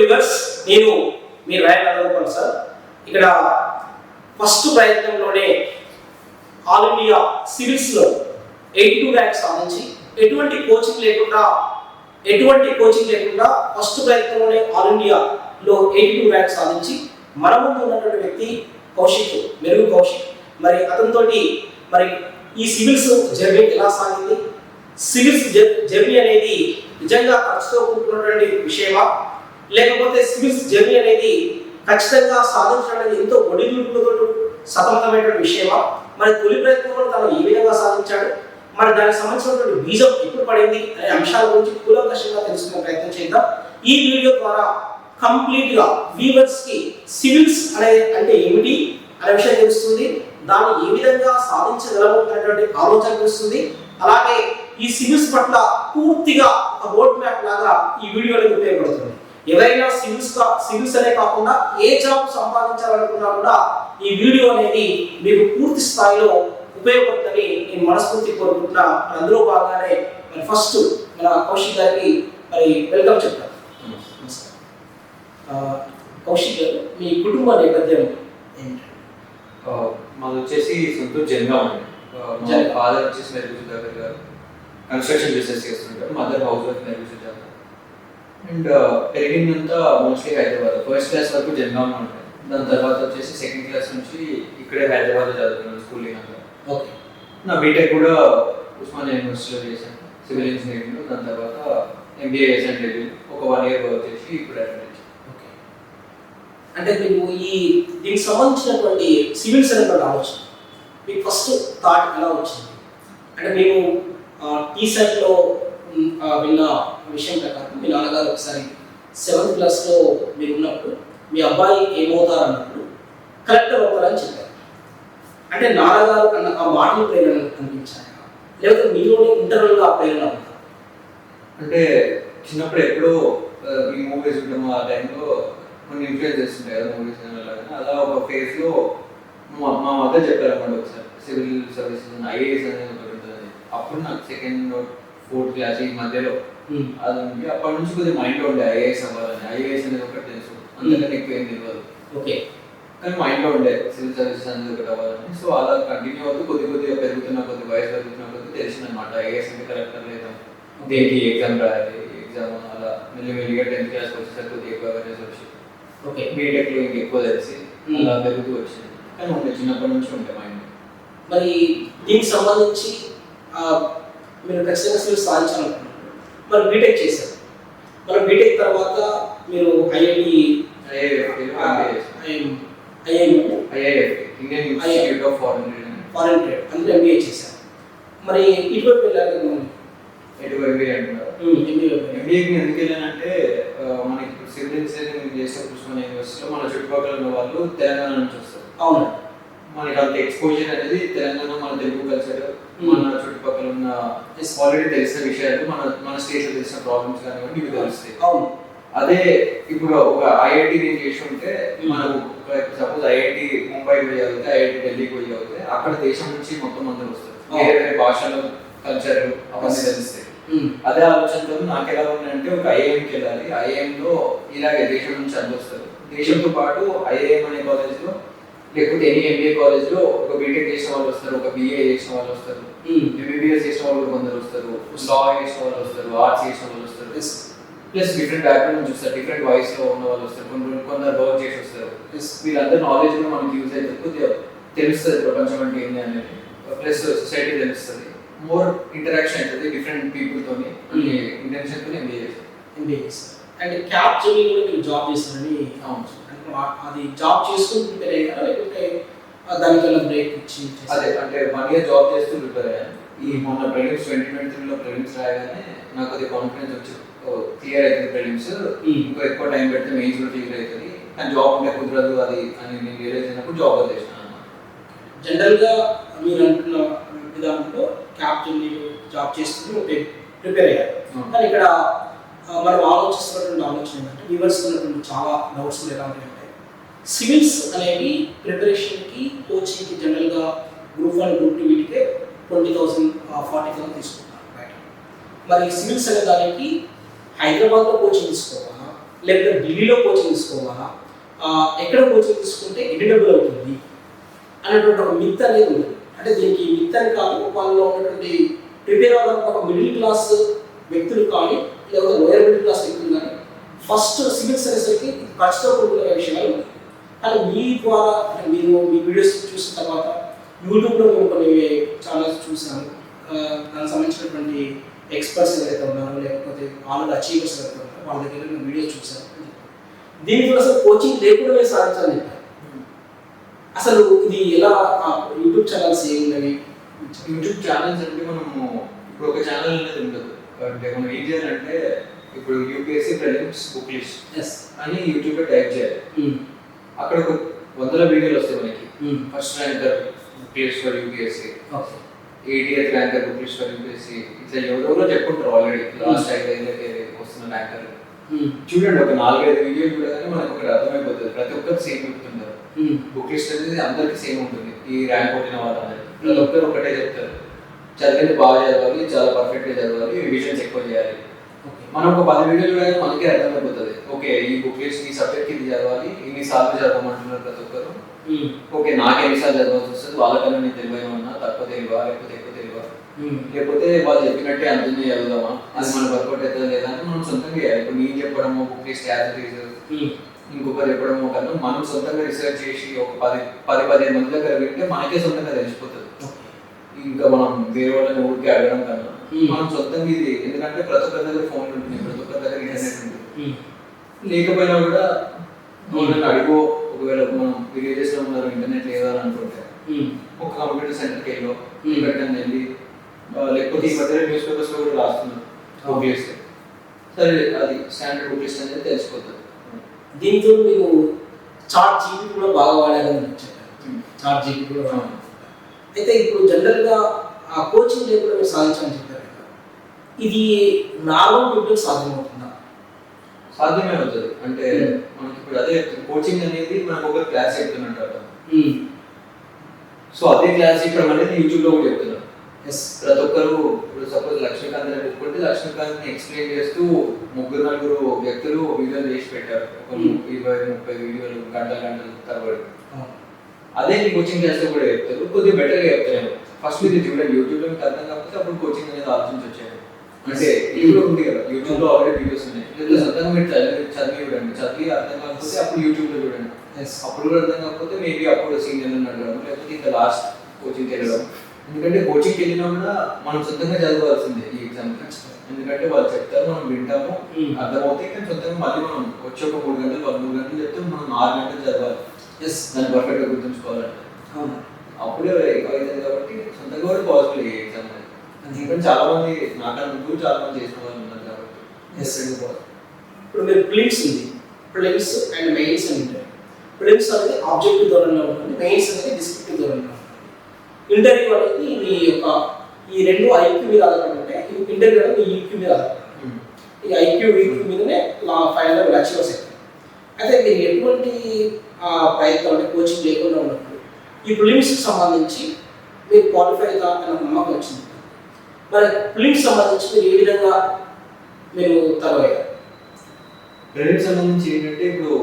Viewers, నేను మీరు రాయాలనుకోండి sir. ఇక్కడ ఫస్ట్ ప్రయత్నంలోనే ఆల్ ఇండియా సివిల్స్లో 82 ర్యాంక్ సాధించి ఎటువంటి కోచింగ్ లేకుండా ఫస్ట్ ప్రయత్నంలోనే ఆల్ ఇండియాలో 82 ర్యాంక్ సాధించి మన ముందు ఉన్నటువంటి వ్యక్తి మెరుగు కౌశిక్. మరి అతనితోటి మరి ఈ సివిల్స్ జర్నీ ఎలా సాగింది, సివిల్స్ జర్నీ అనేది నిజంగా ఖర్చుతో కూడుకున్నటువంటి విషయమా, లేకపోతే సివిల్స్ జర్నీ అనేది ఖచ్చితంగా సాధించడానికి ఎంతో ఒడిదుడుకులతో సతమతమైనటువంటి విషయమా, మరి తొలి ప్రయత్నంలో తను ఏ విధంగా సాధించాడు, మరి దానికి సంబంధించినటువంటి బీజం ఎప్పుడు పడింది అనే అంశాల గురించి కూలంకషంగా తెలుసుకునే ప్రయత్నం చేద్దాం. ఈ వీడియో ద్వారా కంప్లీట్ గా వ్యూవర్స్ కి సివిల్స్ అంటే ఏమిటి అనే విషయం తెలుస్తుంది, దాన్ని ఏ విధంగా సాధించగలము అనేటువంటి ఆలోచన తెలుస్తుంది. అలాగే ఈ సివిల్స్ పట్ల పూర్తిగా ఒక రోడ్ మ్యాప్ లాగా ఈ వీడియోలో ఉపయోగపడుతుంది. ఎవరైనా సివిల్స్ అనే కాకుండా ఏ జాబ్ సంపాదించాలనుకున్నా కూడా ఈ వీడియో అనేది మీకు పూర్తి స్థాయిలో ఉపయోగపడుతుందని నేను మనస్ఫూర్తి కోరుకుంటున్నా. అందులో భాగంగానే మరి ఫస్ట్ మన కౌశిక్ గారికి మరి వెల్కమ్ చెప్తాను. కౌశిక్ గారు, మీ కుటుంబ నేపథ్యం ఏంటి? మాది వచ్చేసి సొంతూరు జనగాం అండి. మా ఫాదర్ వచ్చేసి మెరుగు సుధాకర్ గారు కన్స్ట్రక్షన్ బిజినెస్ చేస్తుంటారు. Mother house wife Merugu Sudhakar. And పెరిగిందంతా మోస్ట్లీ హైదరాబాద్. ఫస్ట్ క్లాస్ వరకు జనగాంలో ఉంటాయి. దాని తర్వాత వచ్చేసి సెకండ్ క్లాస్ నుంచి ఇక్కడే హైదరాబాద్లో చదువుకున్నాను స్కూలింగ్ అంతా. ఓకే. నా బీటెక్ కూడా ఉస్మానియా యూనివర్సిటీలో చేశాను సివిల్ ఇంజనీరింగ్లో. దాని తర్వాత ఎంబీఏ చేశాను ఢిల్లీ. ఒక 1 year వర్క్ చేసి ఇప్పుడు ఓకే. అంటే మీకు దీనికి సంబంధించినటువంటి సివిల్స్ అనేటువంటి ఆలోచన మీకు ఫస్ట్ థాట్ ఎలా వచ్చింది? అంటే మేము టీసెట్లో విన్న విషయం ప్రకారం మీ నాన్నగారు ఒకసారి 7th క్లాస్లో మీరు ఉన్నప్పుడు మీ అబ్బాయి ఏమవుతారు అన్నప్పుడు కలెక్టర్ అవుతారని చెప్పారు. అంటే నాన్నగారు అన్న ఆ మాటలు ప్రేరణ కనిపించాయా, లేకపోతే మీలోనే ఇంటర్నల్గా ఆ ప్రేరణ ఉందా? అంటే చిన్నప్పుడు ఎప్పుడో ఈ మూవీస్ ఉండడం ఆ టైంలో కొన్ని ఇన్ఫ్లుయెన్స్ చేస్తుంటాయి కదా మూవీస్ అలా ఒక ఫేజ్లో మా మదర్ చెప్పారు అన్నమాట. ఒకసారి సివిల్ సర్వీసెస్ ఐఏఎస్ అనేది ఒకటి ఉంటుంది. అప్పుడు నాకు 2nd or 4th క్లాస్ ఈ మధ్యలో అది ఉంది. అప్పటి నుంచి కొద్దిగా మైండ్లో ఉండే ఐఏఎస్ అవ్వాలని. ఐఏఎస్ అనేది ఒకటి తెలుసు, అందుకని ఎక్కువ ఏం తెలియదు. ఓకే. కానీ మైండ్లో ఉండే సివిల్ సర్వీసెస్ అనేది ఒకటి అవ్వాలని. సో అలా కంటిన్యూ అవుతూ కొద్దిగా పెరుగుతున్న వయసు పెరుగుతున్న కొద్ది తెలిసిందనమాట ఐఏఎస్ అంటే కరెక్టర్ లేదా దేనికి ఎగ్జామ్ రాయాలి, ఎగ్జామ్ అలా మెల్లిమెల్లిగా 10th క్లాస్ వచ్చేసరికి కొద్దిగా ఎక్కువ అవేర్నెస్ వచ్చి ఓకే బీటెక్లో ఇంకెక్కువ తెలిసి అలా పెరుగుతూ వచ్చింది. కానీ ఉండే చిన్నప్పటి నుంచి ఉండే మైండ్. మరి దీనికి సంబంధించి మీరు ఖచ్చితంగా సివిల్స్ సాధించాలనుకుంటున్నారు. మరి బీటెక్ చేశారు. మరి బీటెక్ తర్వాత మీరు Indian institute of foreign trade అందులో ఎంబీఏ చేశారు. మరి ఇటువంటి వెళ్ళాలి ఎంబీఏ అంటున్నారు. ఎంబీఏకి ఎందుకు వెళ్ళానంటే మనకి ఇప్పుడు సివిల్ ఇంజనీరింగ్ చేసే ఉస్మానియా యూనివర్సిటీలో మన చుట్టుపక్కల ఉన్న వాళ్ళు తెలంగాణ నుంచి వస్తారు. అవును. మనకి అంత ఎక్స్పోజర్ అనేది తెలంగాణ, మన తెలుగు కల్చర్, మన చుట్టుపక్కల ఉన్న ఆల్రెడీ తెలిసిన విషయాలు, మన స్టేట్లో తెలిసిన ప్రాబ్లమ్స్ కానివ్వండి ఇవి తెలుస్తాయి. అవును. అదే ఇప్పుడు ఒక ఐఐటి నేను చేసి ఉంటే మనం సపోజ్ ఐఐటి ముంబైకి పోయి చదివితే, ఐఐటి ఢిల్లీకి పోయి చదివితే అక్కడ దేశం నుంచి మొత్తం అందరూ వస్తారు. వేరే వేరే భాషలు, కల్చర్ అవన్నీ తెలుస్తాయి. అదే ఆలోచనతో నాకు ఎలా ఉందంటే ఒక ఐఐఎంకి వెళ్ళాలి. ఐఐఎంలో ఇలాగే దేశం నుంచి అందరూ వస్తారు. దేశంతో పాటు ఐఐఎం అనే కాలేజ్లో లేకపోతే ఎనీ ఎంబీఏ కాలేజ్లో ఒక బీటెక్ చేసిన వాళ్ళు వస్తారు, ఒక బీఏ చేసిన వాళ్ళు వస్తారు, ఎంబీబీఎస్ చేసిన వాళ్ళు కొందరు వస్తారు, లా చేసిన వాళ్ళు వస్తారు, ఆర్ట్స్ చేసిన వాళ్ళు వస్తారు, ప్లస్ డిఫరెంట్ బ్యాక్గ్రౌండ్ నుంచి వస్తారు, డిఫరెంట్ వాయిస్లో ఉన్న వాళ్ళు వస్తారు, కొందరు వర్క్ చేసి వస్తారు. వీళ్ళందరూ నాలెడ్జ్ కూడా మనకి యూజ్ అయితే కొద్దిగా తెలుస్తుంది ప్రపంచం అంటే ఏంటి అనేది, ప్లస్ సొసైటీ తెలుస్తుంది, మోర్ ఇంటరాక్షన్ అవుతుంది డిఫరెంట్ పీపుల్తోని. ఇంటెన్షన్తో ఎంబీఏ చేస్తారు. అండ్ క్యాప్ జర్నీలో మీరు జాబ్ చేస్తారని అది జాబ్ చేసుకుని ప్రిపేర్ అయ్యారా, లేకపోతే దానికల్లా బ్రేక్ ఇచ్చి? అదే అంటే 1 year జాబ్ చేస్తూ ప్రిపేర్ అయ్యాను. ఈ మొన్న ప్రిలిమ్స్ 2023లో ప్రిలిమ్స్ రాయగానే నాకు అది కాన్ఫిడెన్స్ వచ్చి క్లియర్ అవుతుంది ప్రిలిమ్స్, ఇంకో ఎక్కువ టైం పెడితే మెయిన్స్ కూడా క్లియర్ అవుతుంది, కానీ జాబ్ ఉంటే కుదరదు అది అని నేను రియలైజ్ అయినప్పుడు జాబ్ చేసినాను అన్నమాట. జనరల్గా మీరు అంటున్న విధానంలో క్యాప్ జర్నీలో జాబ్ చేస్తూ ప్రిపేర్ అయ్యారు. కానీ ఇక్కడ మనం ఆలోచిస్తున్నటువంటి ఆలోచన ఏంటంటే వ్యూవర్స్ ఉన్నటువంటి చాలా డౌట్స్ ఎలా ఉంటాయంటే సివిల్స్ అనేవి ప్రిపరేషన్కి, కోచింగ్కి జనరల్గా గ్రూప్ 1, గ్రూప్ 2 వీటికే 20,000, 40,000 తీసుకుంటారు బయట. మరి సివిల్స్ అనే దానికి హైదరాబాద్లో కోచింగ్ తీసుకోవాలా, లేకపోతే ఢిల్లీలో కోచింగ్ తీసుకోవాలా, ఎక్కడ కోచింగ్ తీసుకుంటే ఎన్ని డబ్బులు అవుతుంది అనేటువంటి ఒక మిత్ అనేది ఉంది. అంటే దీనికి మిత్ అని కాదు, వాళ్ళలో ఉన్నటువంటి ప్రిపేర్ అవ్వడానికి ఒక మిడిల్ క్లాస్ వ్యక్తులు కానీ లేకపోతే లోయర్ మిడిల్ క్లాస్ వ్యక్తులు కానీ ఫస్ట్ సివిల్స్ అనేసరికి ఖర్చుతో కూడుకునే విషయాలు ఉన్నాయి. కానీ మీ ద్వారా మీరు మీ వీడియోస్ చూసిన తర్వాత యూట్యూబ్లో మేము కొన్ని ఛానల్స్ చూసాము, దానికి సంబంధించినటువంటి ఎక్స్పర్ట్స్ ఎవరైతే ఉన్నారో లేకపోతే ఆల్రెడీ అచీవర్స్ ఎవరైతే ఉన్నారో వాళ్ళ దగ్గర నేను వీడియోస్ చూసాను. దీనికి అసలు కోచింగ్ లేకుండా మీరు సాధించాలని చెప్పారు. అసలు ఇది ఎలా యూట్యూబ్ ఛానల్స్ ఏమున్నవి? యూట్యూబ్ ఛానల్స్ అంటే మనము ఇప్పుడు ఒక ఛానల్ అనేది ఉండదు. అంటే మనం ఏం చేయాలంటే ఇప్పుడు యూపీఎస్సీ ప్రిలిమ్స్ బుక్ లిస్ట్ అని యూట్యూబ్లో టైప్ చేయాలి. అక్కడ ఒక 100 వీడియోలు వస్తాయి మనకి. First ranker book list for UPSC, 80th ranker book list for UPSC, ఇట్లా ఎవరెవరో చెప్పుకుంటారు ఆల్రెడీ లాస్ట్ 5 ఏళ్ళకి వస్తున్న ర్యాంకర్. చూడండి, ఒక 4-5 వీడియోలు చూడగానే మనకు ఒకటి అర్థమైపోతుంది. ప్రతి ఒక్కరు సేమ్ చెప్తుంటారు. బుక్ లిస్ట్ అనేది అందరికి సేమ్ ఉంటుంది. ఈ ర్యాంక్ కొట్టిన వాళ్ళని ప్రతి ఒక్కరు ఒకటే చెప్తారు, చదివింది బాగా చదవాలి, చాలా పర్ఫెక్ట్గా చదవాలి, రివిజన్స్ ఎక్కువ చేయాలి. మనం ఒక 10 వీడియోలు చూడగానే మనకే అర్థమైపోతుంది, ఓకే ఈ బుక్ లిస్ట్ ఈ సబ్జెక్ట్ ఇది చదవాలి, ఇన్నిసార్లు చదవమంటున్నారు ప్రతి ఒక్కరు. ఓకే నాకు ఎన్నిసార్లు చదవాల్సి వస్తుంది, వాళ్ళకన్నా నేను తెలియమన్నా తక్కువ తెలియవా లేకపోతే ఎక్కువ తెలియవా, లేకపోతే వాళ్ళు చెప్పినట్టే అంతుంది చదువుదామా, అది మనకు వర్కౌట్ అవుతుందా లేదా అని మనం సొంతంగా చేయాలి. ఇప్పుడు నేను చెప్పడము బుక్ లిస్ట్ యాజ్ ఇంకొకరు చెప్పడము కన్నా మనం సొంతంగా రీసెర్చ్ చేసి ఒక 10-15 మంది దగ్గర వింటే మనకే సొంతంగా తెలిసిపోతుంది. ఇంకా మనం వేరే వాళ్ళని ఊరికి అడగడం కన్నా మనం సొంతంగా ఇది, ఎందుకంటే ప్రతి ఒక్కరి దగ్గర ఫోన్ ఉంటుంది, ప్రతి ఒక్కరి దగ్గర ఇంటర్నెట్ ఉంటుంది. లేకపోయినా కూడా వాళ్ళని అడుగు, ఒకవేళ మనం విలేజెస్ లో ఉన్నారు ఇంటర్నెట్ లేదా అని అనుకుంటే ఒక కంప్యూటర్ సెంటర్కి వెళ్ళో ఎక్కడికైనా వెళ్ళి, లేకపోతే ఈ మధ్య న్యూస్ పేపర్స్ లో కూడా రాస్తున్నారు బుక్ లిస్ట్, సరే అది స్టాండర్డ్ బుక్ లిస్ట్ అనేది తెలిసిపోతుంది. దీంతో మీరు చాట్ జీపీటీ కూడా బాగా వాడాలని చెప్పారు. చాట్ జీపీటీ కూడా వాడాలి. అయితే ఇప్పుడు జనరల్గా ఆ కోచింగ్ లేకుండా మీరు సాధించాలని చెప్పారు కదా, ఇది నార్మల్ పీపుల్ సాధ్యమవుతుందా? సాధ్యమే అవుతుంది. అంటే మనకి ఇప్పుడు అదే కోచింగ్ అనేది మనకు ఒక క్లాస్ చెప్తున్నట్టు, సో అదే క్లాస్ ఇక్కడ అనేది యూట్యూబ్ లో కూడా చెప్తున్నారు. ప్రతి ఒక్కరు ఇప్పుడు సపోజ్ లక్ష్మీకాంత్ అనే బుక్ ఉంటే లక్ష్మీకాంత్ ని ఎక్స్ప్లెయిన్ చేస్తూ 3-4 వ్యక్తులు వీడియోలు చేసి పెట్టారు, 20-30 వీడియోలు గంటల తరబడి. అదే మీ కోచింగ్ క్లాస్ లో కూడా చెప్తారు, కొద్దిగా బెటర్గా చెప్తారు. ఫస్ట్ మీరు చూడండి, యూట్యూబ్ లో మీకు అర్థం కాకపోతే అప్పుడు కోచింగ్ అనేది ఆలోచించొచ్చాను. అంటే యూట్యూబ్ ఉంది కదా, యూట్యూబ్ లో ఆల్రెడీ వీడియోస్ ఉన్నాయి, లేదా సొంతంగా మీరు చదివి చూడండి, చదివి అర్థం కాకపోతే అప్పుడు యూట్యూబ్ లో చూడండి. అప్పుడు కూడా అర్థం కాకపోతే మేబీ అప్పుడు సీనియర్ అడగడం, లేకపోతే ఇంకా లాస్ట్ కోచింగ్కి వెళ్ళడం. ఎందుకంటే కోచింగ్కి వెళ్ళినా కూడా మనం సొంతంగా చదవాల్సిందే ఈ ఎగ్జామ్. ఎందుకంటే వాళ్ళు చెప్తారు, మనం వింటాము, అర్థమవుతాయి, కానీ సొంతంగా మళ్ళీ మనం వచ్చి ఒక 3 గంటలు 13 గంటలు చెప్తే మనం 6 గంటలు చదవాలి. దాన్ని పర్ఫెక్ట్గా గుర్తుంచుకోవాలంటే అప్పుడే అవుతుంది. కాబట్టి సొంతంగా కూడా పాసిబుల్ ఈ ఎగ్జామ్ అనేది. ఎందుకంటే చాలా మంది నాకన్నా ముందు చాలా మంది చేసిన వాళ్ళు ఉన్నారు కాబట్టి. ఇప్పుడు మీరు ప్రిలిమ్స్ ఉంది, ప్రిలిమ్స్ అండ్ మెయిన్స్ అని ఉంటాయి. ప్రిలిమ్స్ అనేది ఆబ్జెక్టివ్ ధోరణిలో ఉంటుంది, మెయిన్స్ అనేది డిస్క్రిప్టివ్ ధోరణిలో ఉంటుంది. ఇంటర్వ్యూ అనేది మీ యొక్క ఈ 2 ఐక్యూ మీద ఆధారపడి ఉంటాయి. ఇంటర్వ్యూ అనేది మీ ఈక్యూ మీద ఆధారపడి, ఈ ఐక్యూ ఈక్యూ మీదనే ఫైనల్ అచీవర్స్ అవుతాయి. అయితే మీరు ఎటువంటి ప్రయత్నం అంటే కోచింగ్ లేకుండా ఉన్నప్పుడు ఈ ప్రిలిమ్స్కి సంబంధించి మీరు క్వాలిఫై అవుతా అన్న నమ్మకం వచ్చింది. మరి ప్రిలిమ్స్ సంబంధించి మీరు ఏ విధంగా మీరు తరవయ్యారు? ప్రిలిమ్స్ సంబంధించి ఏంటంటే ఇప్పుడు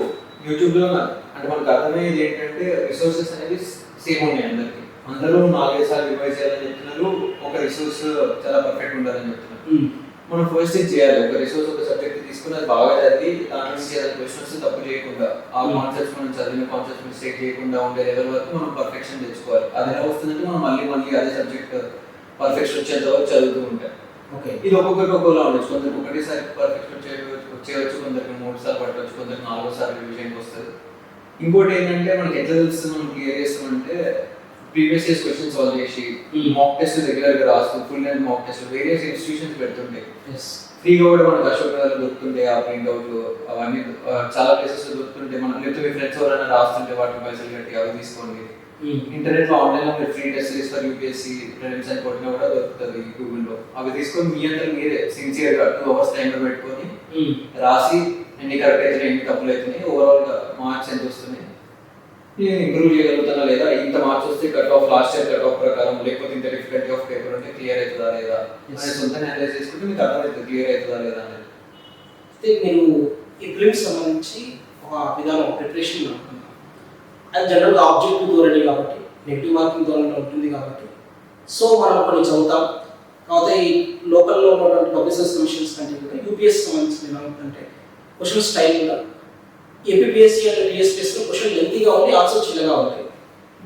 యూట్యూబ్లో అంటే మనకు అర్థమయ్యేది ఏంటంటే రిసోర్సెస్ అనేవి సేమ్ ఉన్నాయి అందరికి. అందరూ 4-5 సార్లు రివైజ్ చేయాలని చెప్తున్నారు, ఒక రిసోర్స్ చాలా పర్ఫెక్ట్ ఉండాలని చెప్తున్నారు. మనం ఫస్ట్ ఇది చేయాలి, ఒక రిసోర్స్ ఒక సబ్జెక్ట్ తీసుకుని అది బాగా చదివి దాని నుంచి చేయాలి, క్వశ్చన్స్ తప్పు చేయకుండా, ఆ కాన్సెప్ట్స్ మనం చదివిన కాన్సెప్ట్స్ మిస్టేక్ చేయకుండా ఉండే లెవెల్ వరకు మనం పర్ఫెక్షన్ తెచ్చుకోవాలి. అది ఎలా వస్తుందంటే మనం మళ్ళీ అదే సబ్జెక్ట్ పర్ఫెక్షన్ వచ్చేంత వరకు చదువుతూ ఉంటాం. ఓకే, ఇది ఒక్కొక్కరికి ఒక్కోలా ఉండొచ్చు. కొందరికి ఒకటేసారి పర్ఫెక్షన్ వచ్చేవచ్చు, కొందరికి 3 సార్లు పట్టవచ్చు, కొందరికి 4వ సార్లు రివిజన్కి వస్తుంది. ఇంకోటి ఏంటంటే మనకి ఎట్లా తెలుస్తుంది మనం క్లియర్ చేస్తామంటే ప్రీవియస్ ఇయర్స్ క్వశ్చన్ సాల్వ్ చేసి మాక్ టెస్ట్ రెగ్యులర్ గా రాస్తూ full and mock test various institutions పెడుతుంటాయి. ఫ్రీగా కూడా మనకు అశోక్ నగర్ దొరుకుతుంటాయి ఆ ప్రింట్ అవుట్లు, అవన్నీ చాలా ప్లేసెస్ దొరుకుతుంటాయి. మనం లేకపోతే మీ ఫ్రెండ్స్ ఎవరైనా రాస్తుంటే వాటికి పైసలు కట్టి అవి తీసుకోండి. ఇంటర్నెట్ లో ఆన్లైన్ లో మీరు free test series for UPSC prelims అని కొట్టినా కూడా దొరుకుతుంది గూగుల్లో. అవి తీసుకొని మీ అంతా మీరే సిన్సియర్ గా 2 hours టైం లో పెట్టుకొని రాసి ఎన్ని కరెక్ట్ అవుతున్నాయి ఎన్ని తప్పులు అవుతున్నాయి, ఓవరాల్ గా మార్క్స్ ఎంత వస్తున్నాయి, నేను ఇంప్రూవ్ చేయగలుగుతానా లేదా, ఇంత మార్క్స్ వస్తే cut off last year cut off ప్రకారం, లేకపోతే ఇంత డిఫికల్టీ ఆఫ్ పేపర్ ఉంటే క్లియర్ అవుతుందా లేదా అని సొంతంగా అనలైజ్ చేసుకుంటే మీకు అర్థమవుతుంది క్లియర్ అవుతుందా లేదా అనేది. అయితే మీరు ఈ ప్రిలిమ్స్ సంబంధించి ఒక విధానం ప్రిపరేషన్ అనుకున్నాం. అది జనరల్గా ఆబ్జెక్టివ్ ధోరణి కాబట్టి, నెగిటివ్ మార్కింగ్ ధోరణిలో ఉంటుంది కాబట్టి, సో మనం కొన్ని చదువుతాం. కాకపోతే ఈ లోకల్లో ఉన్నటువంటి పబ్లిక్ సర్వీస్ కమిషన్స్ కంటే కూడా యూపీఎస్ సంబంధించిన ఏమంటే క్వశ్చన్ స్టైల్ కూడా ఏపీఎస్సీ అండ్ టీఎస్పీఎస్లో క్వశ్చన్ లెంతీగా ఉంది, ఆన్సర్ చిన్నగా ఉంటాయి.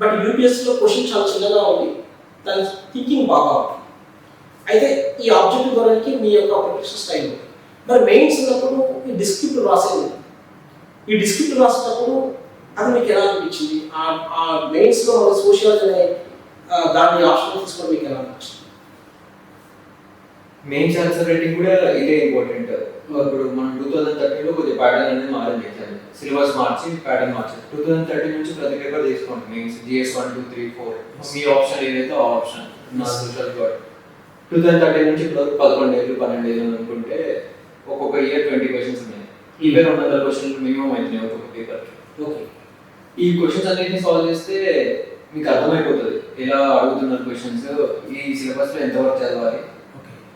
బట్ యూపీఎస్సీలో క్వశ్చన్ చాలా చిన్నగా ఉంది, దాని థింకింగ్ బాగా ఉంటుంది. అయితే ఈ ఆబ్జెక్టివ్ ధోరణికి మీ యొక్క ప్రిపరేషన్ స్టైల్ ఉంది. మరి మెయిన్స్ ఉన్నప్పుడు ఈ డిస్క్రిప్ట్ రాసేది, ఈ డిస్క్రిప్ట్ రాసేటప్పుడు అది మీకు ఎలా అనిపించింది? ఆ మెయిన్స్లో మన సోషియాలజీ అనే దాన్ని ఆప్షన్ తీసుకోవడం మీకు ఎలా అనిపించింది? మెయిన్స్ ఆన్సర్ రైటింగ్ కూడా ఇదే ఇంపార్టెంట్. ఇప్పుడు మనం 2013లో కొద్దిగా ప్యాటర్న్ అనేది మారింది, ఎగ్జామ్ సిలబస్ మార్చి ప్యాటర్న్ మార్చారు. 2013 నుంచి ప్రతి పేపర్ తీసుకోండి మెయిన్స్, GS 1, 2, 3, 4 మీ ఆప్షన్ ఏదైతే ఆ ఆప్షన్ నా సోషల్ గాడ్. 2013 నుంచి ఇప్పుడు 11 ఏళ్ళు 12 ఏళ్ళు అనుకుంటే ఒక్కొక్క ఇయర్ 20 క్వశ్చన్స్ ఉన్నాయి. 200 క్వశ్చన్లు మినిమం అవుతున్నాయి ఒక్కొక్క పేపర్. ఓకే, ఈ క్వశ్చన్స్ అన్నిటిని సాల్వ్ చేస్తే మీకు అర్థమైపోతుంది ఎలా అడుగుతున్నారు క్వశ్చన్స్, ఈ సిలబస్లో ఎంతవరకు చదవాలి.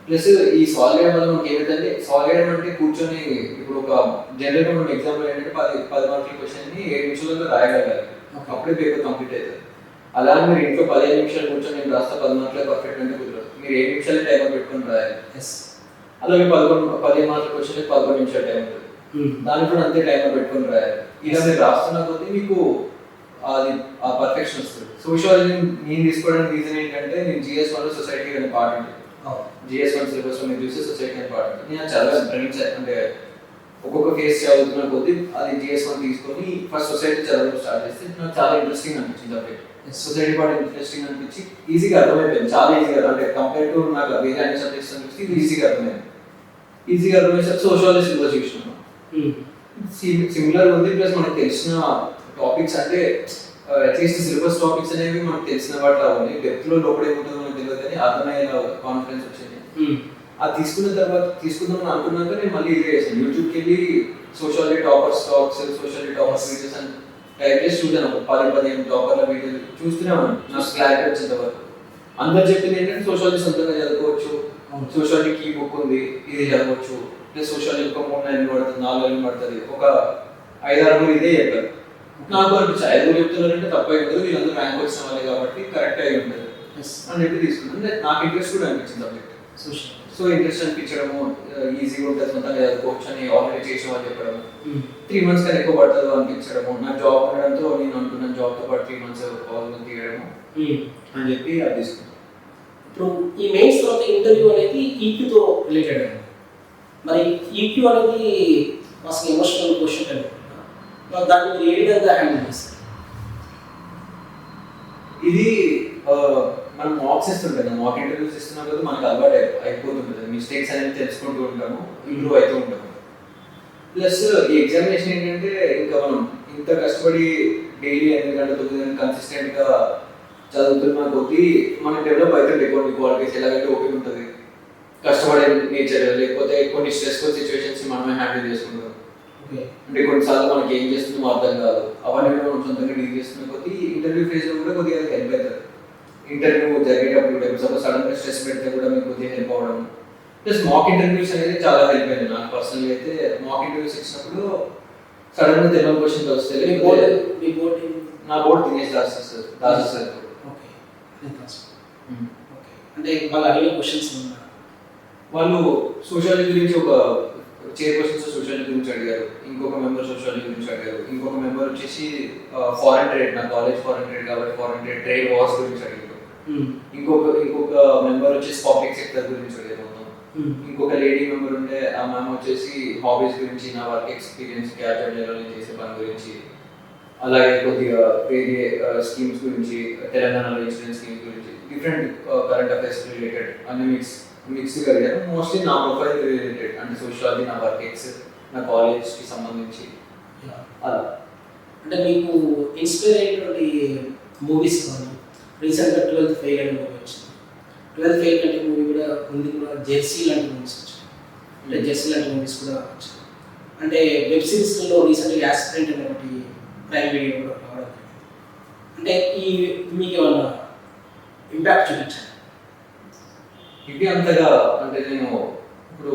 ప్లస్ ఈ సాల్వ్ చేయడం వల్ల మనకి ఏమిటంటే, సాల్వ్ చేయడం అంటే కూర్చొని ఇప్పుడు ఒక జనరల్గా మనం ఎగ్జామ్లో ఏంటంటే 10 మార్కుల క్వశ్చన్ని 7 నిమిషాలలో రాయగలగాలి, అప్పుడే పేపర్ కంప్లీట్ అవుతుంది. అలా మీరు ఇంట్లో 15 నిమిషాలు కూర్చొని నేను రాస్తా 10 మార్కులే పర్ఫెక్ట్ అంటే కుదరదు, మీరు 7 నిమిషాలు టైమర్ పెట్టుకొని రాయాలి. అలాగే 15 మార్కుల క్వశ్చన్ 11 నిమిషాలు టైం ఉంటుంది, దానికి కూడా అంతే టైమర్ పెట్టుకొని రాయాలి. ఇలా మీరు రాస్తున్న కొద్దీ మీకు అది ఆ పర్ఫెక్షన్ వస్తుంది. సోషియాలజీ నేను తీసుకోవడానికి రీజన్ ఏంటంటే, నేను GS 1లో సొసైటీ అనే పార్ట్ ఉంటుంది. GS 1 సిలబస్లో మీరు చూస్తే సొసైటీ అనే పార్ట్ ఉంటుంది. నేను చాలా అంటే ఒక్కొక్క కేసు చదువుతున్న కొద్దీ అది GS 1 తీసుకొని ఫస్ట్ సొసైటీ చదవడం స్టార్ట్ చేస్తే నాకు చాలా ఇంట్రెస్టింగ్ అనిపించింది. సబ్జెక్ట్ సొసైటీ పార్ట్ ఇంట్రెస్టింగ్ అనిపించి ఈజీగా అర్థమైపోయింది, చాలా ఈజీగా. అంటే కంపేర్ టు నాకు వేరే అన్ని సబ్జెక్ట్స్ అనిపిస్తే ఇది ఈజీగా అర్థమైంది. ఈజీగా అర్థమయ్యేసరికి సోషియాలజీ సిలబస్ చూసినాను, సిమిలర్ ఉంది. ప్లస్ మనకు తెలిసిన టాపిక్స్ అంటే అట్లీస్ట్ సిలబస్ టాపిక్స్ అనేవి మనకు తెలిసిన వాటిలో ఉన్నాయి. డెప్త్లో లోపల ఏముంటుందో మనకు తెలియదు, కానీ అర్థమయ్యేలా కాన్ఫిడెన్స్ వచ్చింది. అది తీసుకున్న తర్వాత తీసుకుందామని అనుకున్నాక నేను మళ్ళీ ఇదే చేశాను, యూట్యూబ్కి వెళ్ళి sociology toppers talks, sociology toppers videos అని టైప్ చేసి చూసాను. ఒక 10-15 టాపర్ల వీడియోలు చూస్తూనే ఉన్నాను, నాకు క్లారిటీ వచ్చేంత వరకు. అందరు చెప్పింది ఏంటంటే సోషాలజీ సొంతంగా చదువుకోవచ్చు, సోషాలజీ కీ బుక్ ఉంది ఇది చదవచ్చు, ప్లస్ సోషాలజీ ఒక 3 నెలలు పడుతుంది, 4 నెలలు పడుతుంది, ఒక 5-6 ఇదే చెప్పారు. నాకు అనిపించి 5 చెప్తున్నారంటే తప్పై ఉండదు, వీళ్ళందరూ ర్యాంక్ వచ్చిన వాళ్ళే కాబట్టి కరెక్ట్ అయి ఉంటుంది అని చెప్పి తీసుకున్నాను. నాకు ఇంట్రెస్ట్ కూడా అనిపించింది సబ్జెక్ట్. సో ఇంట్రెస్ట్ అనిపించడము, ఈజీగా ఉంటుంది, సొంతంగా చదువుకోవచ్చు అని ఆల్రెడీ చేసిన వాళ్ళు చెప్పడము, 3 months కన్నా ఎక్కువ పడుతుంది అనిపించడము, నాకు జాబ్ ఉండడంతో నేను అనుకున్నాను జాబ్తో పాటు 3 months కాలేజ్ తీయడము అని చెప్పి అది తీసుకున్నాను. ఇప్పుడు ఈ మెయిన్స్ తర్వాత ఇంటర్వ్యూ అనేది ఈక్యూతో రిలేటెడ్ అండి. మరి ఈక్యూ అనేది అసలు ఎమోషనల్ క్వశ్చన్ అండి, దాన్ని మీరు ఏ విధంగా హ్యాండిల్ చేస్తారు? ఇది మనం మాక్స్ ఇస్తుంటాం, మాక్ ఇంటర్వ్యూస్ ఇస్తున్నాం కదా, మనకు అలవాటు అయిపోతుంటుంది, మిస్టేక్స్ అనేవి తెలుసుకుంటూ ఉంటాము, ఇంప్రూవ్ అవుతూ ఉంటాము. ప్లస్ ఈ ఎగ్జామినేషన్ ఏంటంటే ఇంకా మనం ఇంత కష్టపడి డైలీ 8 గంటలు 9 గంటలు కన్సిస్టెంట్గా చదువుతున్న కొద్దీ మనం డెవలప్ అవుతుంది కొన్ని క్వాలిటీస్. ఎలాగంటే ఓపిక ఉంటుంది, కష్టపడే నేచర్, లేకపోతే కొన్ని స్ట్రెస్ఫుల్ సిచ్యువేషన్స్ మనమే హ్యాండిల్ చేసుకుంటాం. అంటే కొన్నిసార్లు మనకి ఏం చేస్తుందో అర్థం కాదు, అవన్నీ కూడా మనం సొంతంగా డీల్ చేస్తున్న కొద్దీ ఇంటర్వ్యూ ఫేజ్లో కూడా కొద్దిగా హెల్ప్ అవుతుంది. ఇంటర్వ్యూ జరిగేటప్పుడు సపోజ్ సడన్గా స్ట్రెస్ పెడితే కూడా మీకు కొద్దిగా హెల్ప్ అవ్వడం. ప్లస్ మాక్ ఇంటర్వ్యూస్ అనేది చాలా హెల్ప్ అయింది నాకు పర్సనల్గా. అయితే మాక్ ఇంటర్వ్యూస్ ఇచ్చినప్పుడు సడన్గా తెలియని క్వశ్చన్స్ వస్తే, నా బోర్డు దినేష్ దాస్ సార్. అంటే వాళ్ళు అడిగిన క్వశ్చన్స్ వాళ్ళు సోషాలజీ గురించి ఒక చైర్పర్సన్స్ సోషాలజీ గురించి అడిగారు, ఇంకొక మెంబర్ సోషాలజీ గురించి అడిగారు, ఇంకొక మెంబర్ వచ్చేసి ఫారెన్ ట్రేడ్, నా కాలేజ్ ఫారెన్ ట్రేడ్ కాబట్టి ఫారెన్ ట్రేడ్ వార్స్ గురించి అడిగారు, ఇంకొక మెంబర్ వచ్చేసి పబ్లిక్ సెక్టర్ గురించి అడిగారు మొత్తం, ఇంకొక లేడీ మెంబర్ ఉండే ఆ మ్యామ్ వచ్చేసి హాబీస్ గురించి, నా వర్క్ ఎక్స్పీరియన్స్, క్యాజువల్ చేసే పని గురించి, అలాగే కొద్దిగా వేరే స్కీమ్స్ గురించి, తెలంగాణలో ఇన్సూరెన్స్ స్కీమ్స్ గురించి, డిఫరెంట్ కరెంట్ అఫైర్స్ రిలేటెడ్ అన్ని మిక్స్గా అడిగారు. మోస్ట్లీ నా ప్రొఫైల్ రిలేటెడ్, అంటే సోషాలజీ, నా వర్క్ ఎక్స్, నా కాలేజ్కి సంబంధించి అలా. అంటే మీకు ఇన్స్పైర్ అయినటువంటి మూవీస్ కానీ రీసెంట్గా 12th ఫెయిల్ అనే మూవీ వచ్చింది. 12th ఫెయిల్ కంటే మూవీ కూడా ఉంది, కూడా జెర్సీ లాంటి మూవీస్ వచ్చాయి. అంటే జెర్సీ లాంటి మూవీస్ కూడా వచ్చాయి. అంటే వెబ్ సిరీస్లో రీసెంట్గా యాస్పిరెంట్ అనే ఒకటి ప్రైమ్ వీడియో కూడా రావడం జరిగింది. అంటే ఈ మీకు ఏమన్నా ఇంపాక్ట్ చూపించాను? ఇవి అంతగా అంటే నేను ఇప్పుడు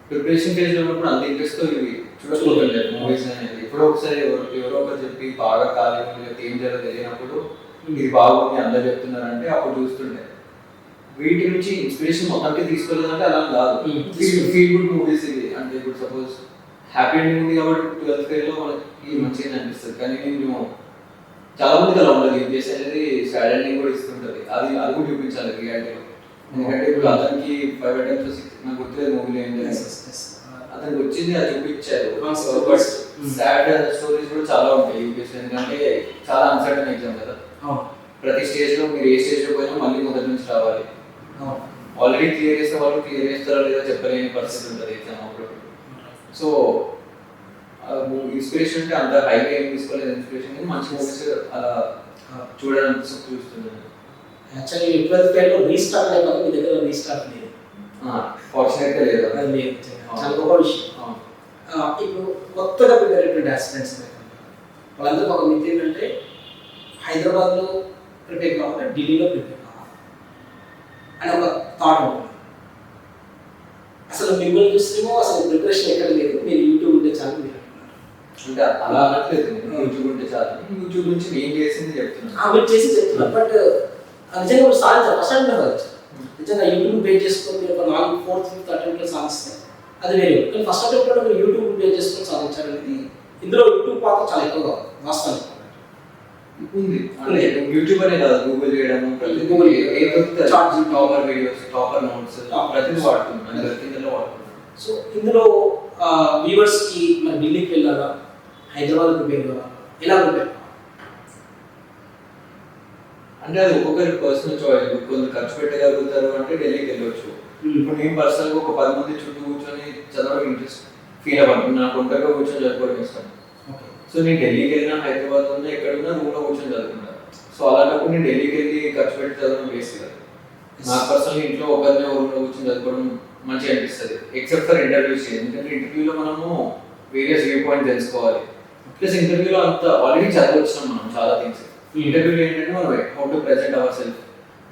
ప్రిపరేషన్ ఫేజ్లో ఉన్నప్పుడు అంత ఇంట్రెస్ట్తో ఇవి చూడకపోతుండే మూవీస్ అనేది. ఎప్పుడో ఒకసారి ఎవరో ఒకరు చెప్పి బాగా ఖాళీ ఉంది ఏం జరగదు తెలియనప్పుడు ఇది బాగుంది అందరు చెప్తున్నారంటే అప్పుడు చూస్తుండే. వీటి నుంచి ఇన్స్పిరేషన్ మొత్తానికి తీసుకోలేదంటే అలా కాదు. ఫీల్ గుడ్ మూవీస్ ఇది. అంటే ఇప్పుడు సపోజ్ హ్యాపీ ఎండింగ్ ఉంది కాబట్టి 12th grade లో మనకి మంచిగా అనిపిస్తుంది. కానీ నేను చాలా మందికి అలా ఉండదు. ఏం చేసి అనేది సాడ్ ఎండింగ్ కూడా ఇస్తుంటది. అది కూడా చూపించాలి రియాలిటీలో. ఎందుకంటే ఇప్పుడు అతనికి 5 attempts 6 నాకు గుర్తులేదు మూవీలో ఏం జరిగింది. అతనికి వచ్చింది అది చూపించారు. బట్ సాడ్ స్టోరీస్ కూడా చాలా ఉంటాయి యూపీఎస్సీ. ఎందుకంటే చాలా అన్సర్టన్ ఎగ్జామ్ కదా. ప్రతి స్టేజ్ లో మీరు ఏ స్టేజ్ లో పోయినా మళ్ళీ మొదటి నుంచి రావాలి. ఆల్రెడీ క్లియర్ చేస్తే వాళ్ళు క్లియర్ చేస్తారో లేదో చెప్పలేని పరిస్థితి ఉంటుంది ఎగ్జామ్ అప్పుడు. సో ఇన్స్పిరేషన్ అంటే అంత హైగా ఏం తీసుకోలేదు ఇన్స్పిరేషన్, కానీ మంచి మూవీస్ అలా చూడడానికి చూస్తున్నాను. యాక్చువల్లీ 12th grade లో రీస్టార్ట్ అయిపోయింది. మీ దగ్గర రీస్టార్ట్ లేదు. ఫార్చునేట్గా లేదు. అది లేదు, చాలా గొప్ప విషయం. ఇప్పుడు కొత్తగా ప్రిపేర్ అయ్యేటువంటి ఆస్పిరెంట్స్ వాళ్ళందరికీ ఒక మితి ఏంటంటే హైదరాబాద్లో ప్రిపేర్ కావాలి, ఢిల్లీలో ప్రిపేర్ కావాలి అని ఒక థాట్ ఉంటుంది. అసలు మిమ్మల్ని చూస్తేమో అసలు ప్రిపరేషన్ ఎక్కడ లేదు, మీరు యూట్యూబ్ ఉంటే చాలు మీరు అంటున్నారు. అంటే అలా అనట్లేదు, యూట్యూబ్ ఉంటే చాలు. యూట్యూబ్ నుంచి నేను చేసింది చెప్తున్నాను. మీరు చేసి చెప్తున్నారు. బట్ నిజంగా ఇప్పుడు సాధించారు. ఫస్ట్ అటెంప్ట్ నిజంగా యూట్యూబ్ పే చేసుకొని మీరు ఒక 4th, 4th, 5th అటెంప్ట్లో సాధిస్తారు, అది వేరే. కానీ ఫస్ట్ అటెంప్ట్లో మీరు యూట్యూబ్ పే చేసుకొని సాధించారనేది ఇందులో యూట్యూబ్ పాత్ర చాలా ఎక్కువగా వాస్తవానికి ఉంది. అంటే యూట్యూబ్ అనే కాదు, గూగుల్ చేయడము, Google topper videos, topper notes ప్రతిదీ వాడుతున్నాను. ప్రతిదీలో వాడుతున్నాను. సో ఇందులో వ్యూవర్స్కి మరి ఢిల్లీకి వెళ్ళాలా, హైదరాబాద్ ప్రిపేర్ కావాలా, ఎలా ప్రిపేర్ కావాలి? అంటే అది ఒక్కొక్కరి పర్సనల్ చాయిస్. కొందరు ఖర్చు పెట్టగలుగుతారు అంటే ఢిల్లీకి వెళ్ళొచ్చు. ఇప్పుడు నేను పర్సనల్గా ఒక 10 మంది చుట్టూ కూర్చొని చదవడం ఇంట్రెస్ట్ ఫీల్ అవ్వను. నాకు ఒంటరిగా కూర్చొని చదువుకోవడం ఇష్టం. సో నేను ఢిల్లీకి వెళ్ళినా, హైదరాబాద్ ఉన్నా, ఎక్కడున్నా రూమ్లో కూర్చొని చదువుకుంటాను. సో అలాంటప్పుడు నేను ఢిల్లీకి వెళ్ళి ఖర్చు పెట్టి చదవడం వేస్ట్ కాదు. నాకు పర్సనల్ ఇంట్లో ఒకరినే రూమ్లో కూర్చొని చదువుకోవడం మంచిగా అనిపిస్తుంది. Except for interviews. ఎందుకంటే ఇంటర్వ్యూలో మనము వేరియస్ వ్యూ పాయింట్ తెలుసుకోవాలి. ప్లస్ ఇంటర్వ్యూలో అంత ఆల్రెడీ చదివచ్చినాం మనం చాలా థింగ్స్. ఇంటర్వ్యూలో ఏంటంటే మనం how to present our self,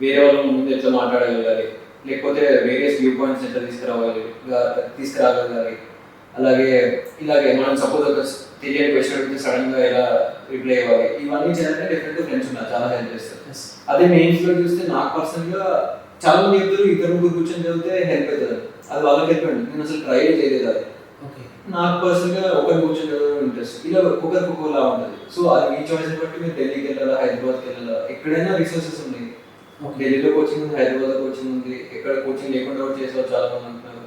వేరే వాళ్ళ ముందు ఎట్లా మాట్లాడగలగాలి, లేకపోతే వేరియస్ వ్యూ పాయింట్స్ ఎట్లా తీసుకురాగలగాలి. ఇలాగే మనం సపోజ్ ఒక తెలియని క్వశ్చన్ అడిగితే సడన్ గా ఎలా రిప్లై ఇవ్వాలి, ఇవన్నీ చేయాలంటే డెఫినెట్ ఫ్రెండ్స్ ఉన్నారు, చాలా హెల్ప్ చేస్తారు. అదే మెయిన్స్ లో చూస్తే నాకు పర్సనల్ గా చాలా మంది ఇద్దరు ముగ్గురు కూర్చొని చదివితే హెల్ప్ అవుతుంది. అది వాళ్ళకి హెల్ప్ అయింది. నేను అసలు ట్రై చేయలేదు. అది నాకు పర్సనల్ గా ఒకరు కూర్చొని చదవడం ఇంట్రెస్ట్. ఇలా ఒకరికి ఒక్కోలా ఉంటుంది. సో అది మీ చాయిస్ బట్టి మీరు ఢిల్లీకి వెళ్ళాలా, హైదరాబాద్కి వెళ్ళాలా, ఎక్కడైనా రిసోర్సెస్ ఉన్నాయి. ఢిల్లీలో కోచింగ్ ఉంది, హైదరాబాద్ కోచింగ్ ఉంది, ఎక్కడ కోచింగ్ లేకుండా కూడా చేసేవాళ్ళు చాలా మంది ఉంటున్నారు.